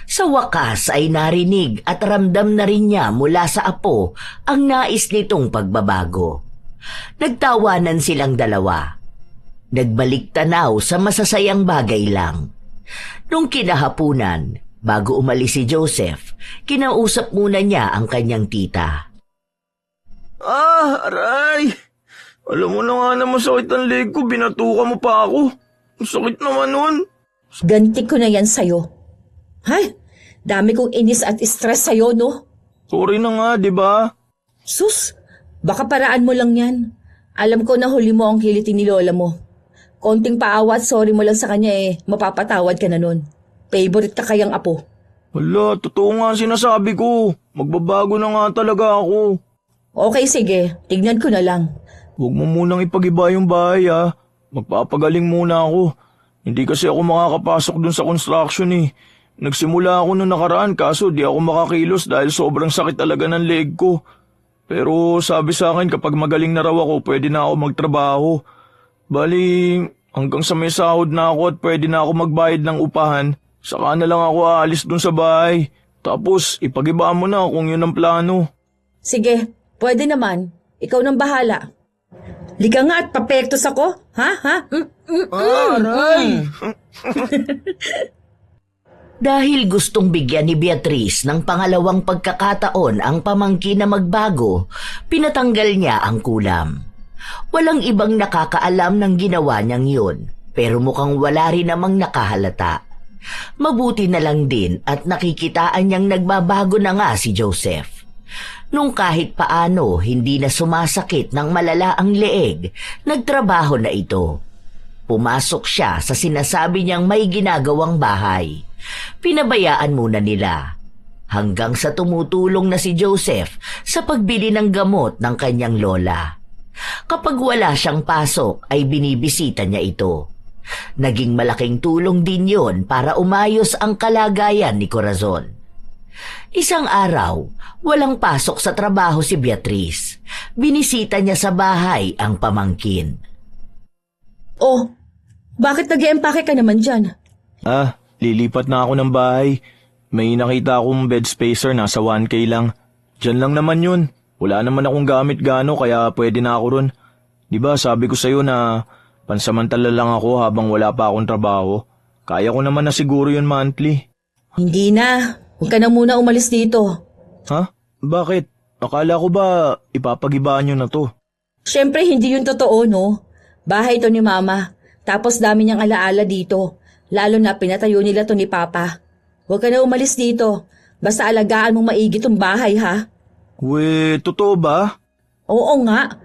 [SPEAKER 3] Sa wakas ay narinig at ramdam na rin niya mula sa apo ang nais nitong pagbabago. Nagtawanan silang dalawa. Nagbalik tanaw sa masasayang bagay lang. Nung kinahapunan, bago umalis si Joseph, kinausap muna niya ang kanyang tita.
[SPEAKER 1] Aray! Alam mo na nga na masakit ang leg ko, binatuka mo pa ako. Ang sakit naman nun.
[SPEAKER 2] Ganti ko na yan sa'yo. Hay, dami kong inis at stress sa'yo, no?
[SPEAKER 1] Sorry na nga, di ba?
[SPEAKER 2] Sus, baka paraan mo lang yan. Alam ko na huli mo ang kilitin ni lola mo. Konting paawa at sorry mo lang sa kanya mapapatawad ka na nun. Favorite ka kayang apo.
[SPEAKER 1] Wala, totoo nga sinasabi ko. Magbabago na nga talaga ako.
[SPEAKER 2] Okay, sige. Tignan ko na lang.
[SPEAKER 1] Huwag mo munang ipagiba yung bahay ha. Magpapagaling muna ako. Hindi kasi ako makakapasok dun sa construction eh. Nagsimula ako nung nakaraan kaso di ako makakilos dahil sobrang sakit talaga ng leg ko. Pero sabi sa akin kapag magaling na raw ako pwede na ako magtrabaho. Bali, hanggang sa may sahod na ako at pwede na ako magbayad ng upahan, saka na lang ako aalis dun sa bahay. Tapos ipagiba mo na kung yun ang plano.
[SPEAKER 2] Sige, pwede naman. Ikaw nang bahala. Liga nga at papektos ako. Ha?
[SPEAKER 1] Aray!
[SPEAKER 3] Dahil gustong bigyan ni Beatrice ng pangalawang pagkakataon ang pamangkin na magbago, pinatanggal niya ang kulam. Walang ibang nakakaalam ng ginawa niyang yun, pero mukhang wala rin namang nakahalata. Mabuti na lang din at nakikitaan niyang nagbabago na nga si Joseph. Nung kahit paano hindi na sumasakit ng malala ang leeg, nagtrabaho na ito. Pumasok siya sa sinasabi niyang may ginagawang bahay. Pinabayaan muna nila. Hanggang sa tumutulong na si Joseph sa pagbili ng gamot ng kanyang lola. Kapag wala siyang pasok ay binibisita niya ito. Naging malaking tulong din yon para umayos ang kalagayan ni Corazon. Isang araw, walang pasok sa trabaho si Beatrice. Binisita niya sa bahay ang pamangkin.
[SPEAKER 2] Bakit nag-e-empake ka naman dyan?
[SPEAKER 1] Lilipat na ako ng bahay. May nakita akong bed spacer, nasa 1K lang. Diyan lang naman yun. Wala naman akong gamit gano kaya pwede na ako ron. Diba sabi ko sa'yo na pansamantala lang ako habang wala pa akong trabaho. Kaya ko naman na siguro yun monthly.
[SPEAKER 4] Hindi na. Huwag ka na muna umalis dito.
[SPEAKER 1] Ha? Bakit? Akala ko ba ipapagibaan nyo na to?
[SPEAKER 4] Siyempre, hindi yun totoo, no? Bahay to ni Mama. Tapos dami niyang alaala dito. Lalo na pinatayo nila to ni Papa. Huwag ka na umalis dito. Basta alagaan mong maigi tong bahay, ha?
[SPEAKER 1] Totoo ba?
[SPEAKER 4] Oo nga.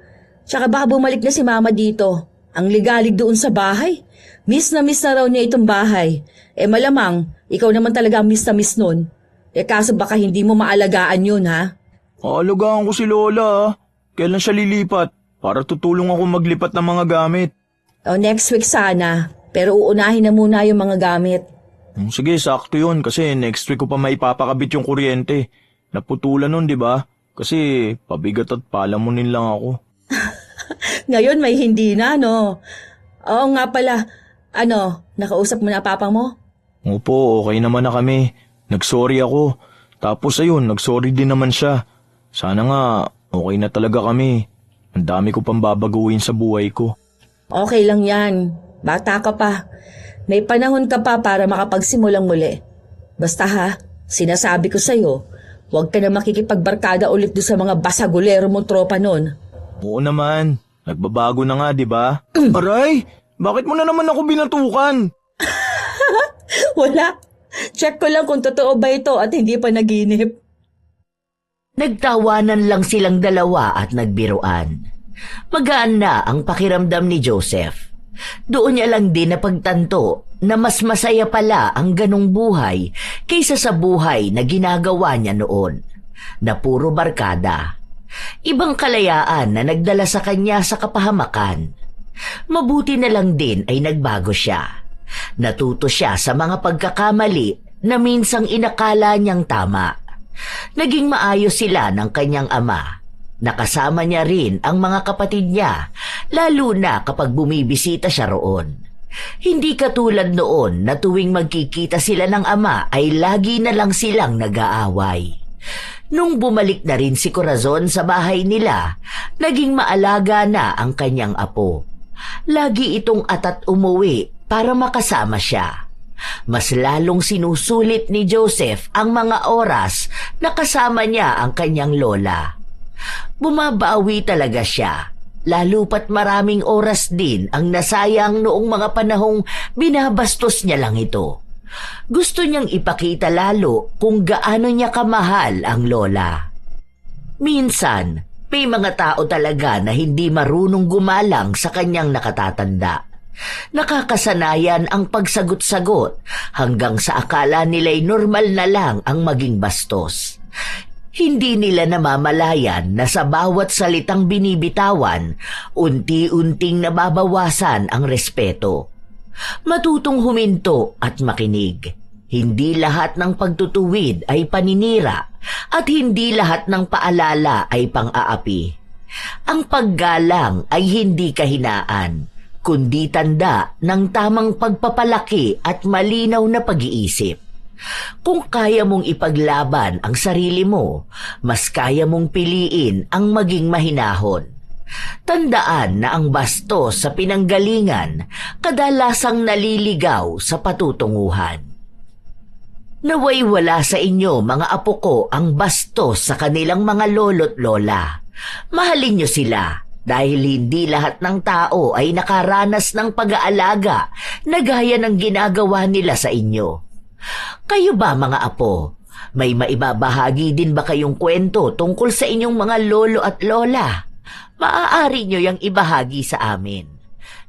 [SPEAKER 4] Tsaka baka bumalik na si Mama dito. Ang ligalig doon sa bahay. Miss na raw niya itong bahay. Malamang, ikaw naman talaga ang miss na miss nun. Kaso baka hindi mo maalagaan yun, ha?
[SPEAKER 1] Aalagaan ko si Lola, ha? Kailan siya lilipat? Para tutulong ako maglipat ng mga gamit.
[SPEAKER 4] Next week sana. Pero uunahin na muna yung mga gamit.
[SPEAKER 1] Sige, sakto yun kasi next week ko pa maipapakabit yung kuryente. Naputulan nun, di ba? Kasi pabigat at palamunin lang ako.
[SPEAKER 4] Ngayon may hindi na, no? Oo nga pala. Nakausap mo na papa mo?
[SPEAKER 1] Opo, okay naman na kami. Nagsorry ako. Tapos ayun, nagsorry din naman siya. Sana nga, okay na talaga kami. Ang dami ko pang babaguhin sa buhay ko.
[SPEAKER 4] Okay lang yan. Bata ka pa. May panahon ka pa para makapagsimulang muli. Basta ha, sinasabi ko sa'yo, huwag ka na makikipagbarkada ulit doon sa mga basagulero mong tropa nun.
[SPEAKER 1] Oo naman, nagbabago na nga, di ba? Aray, bakit mo na naman ako binatukan?
[SPEAKER 4] Wala. Check ko lang kung totoo ba ito at hindi pa naginip.
[SPEAKER 3] Nagtawanan lang silang dalawa at nagbiruan. Magaan na ang pakiramdam ni Joseph. Doon niya lang din napagtanto na mas masaya pala ang ganong buhay kaysa sa buhay na ginagawa niya noon, na puro barkada. Ibang kalayaan na nagdala sa kanya sa kapahamakan. Mabuti na lang din ay nagbago siya. Natuto siya sa mga pagkakamali na minsang inakala niyang tama. Naging maayos sila ng kanyang ama. Nakasama niya rin ang mga kapatid niya, lalo na kapag bumibisita siya roon. Hindi katulad noon na tuwing magkikita sila ng ama ay lagi na lang silang nag-aaway. Nung bumalik na rin si Corazon sa bahay nila, naging maalaga na ang kanyang apo. Lagi itong atat umuwi para makasama siya. Mas lalong sinusulit ni Joseph ang mga oras na kasama niya ang kanyang lola. Bumabawi talaga siya, lalo pat maraming oras din ang nasayang noong mga panahong binabastos niya lang ito. Gusto niyang ipakita lalo kung gaano niya kamahal ang lola. Minsan, may mga tao talaga na hindi marunong gumalang sa kanyang nakatatanda. Nakakasanayan ang pagsagot-sagot hanggang sa akala nila'y normal na lang ang maging bastos. Hindi nila namamalayan na sa bawat salitang binibitawan, unti-unting nababawasan ang respeto. Matutong huminto at makinig. Hindi lahat ng pagtutuwid ay paninira at hindi lahat ng paalala ay pang-aapi. Ang paggalang ay hindi kahinaan, kundi tanda ng tamang pagpapalaki at malinaw na pag-iisip. Kung kaya mong ipaglaban ang sarili mo, mas kaya mong piliin ang maging mahinahon. Tandaan na ang bastos sa pinanggalingan kadalasang naliligaw sa patutunguhan. Naway wala sa inyo mga apo ko ang bastos sa kanilang mga lolo't lola. Mahalin niyo sila dahil hindi lahat ng tao ay nakaranas ng pag-aalaga na gaya ng ginagawa nila sa inyo. Kayo ba mga apo, may maibabahagi din ba kayong kwento tungkol sa inyong mga lolo at lola? Maaari nyo yang ibahagi sa amin.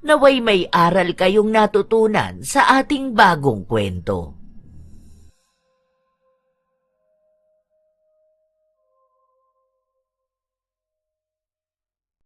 [SPEAKER 3] Naway may aral kayong natutunan sa ating bagong kwento.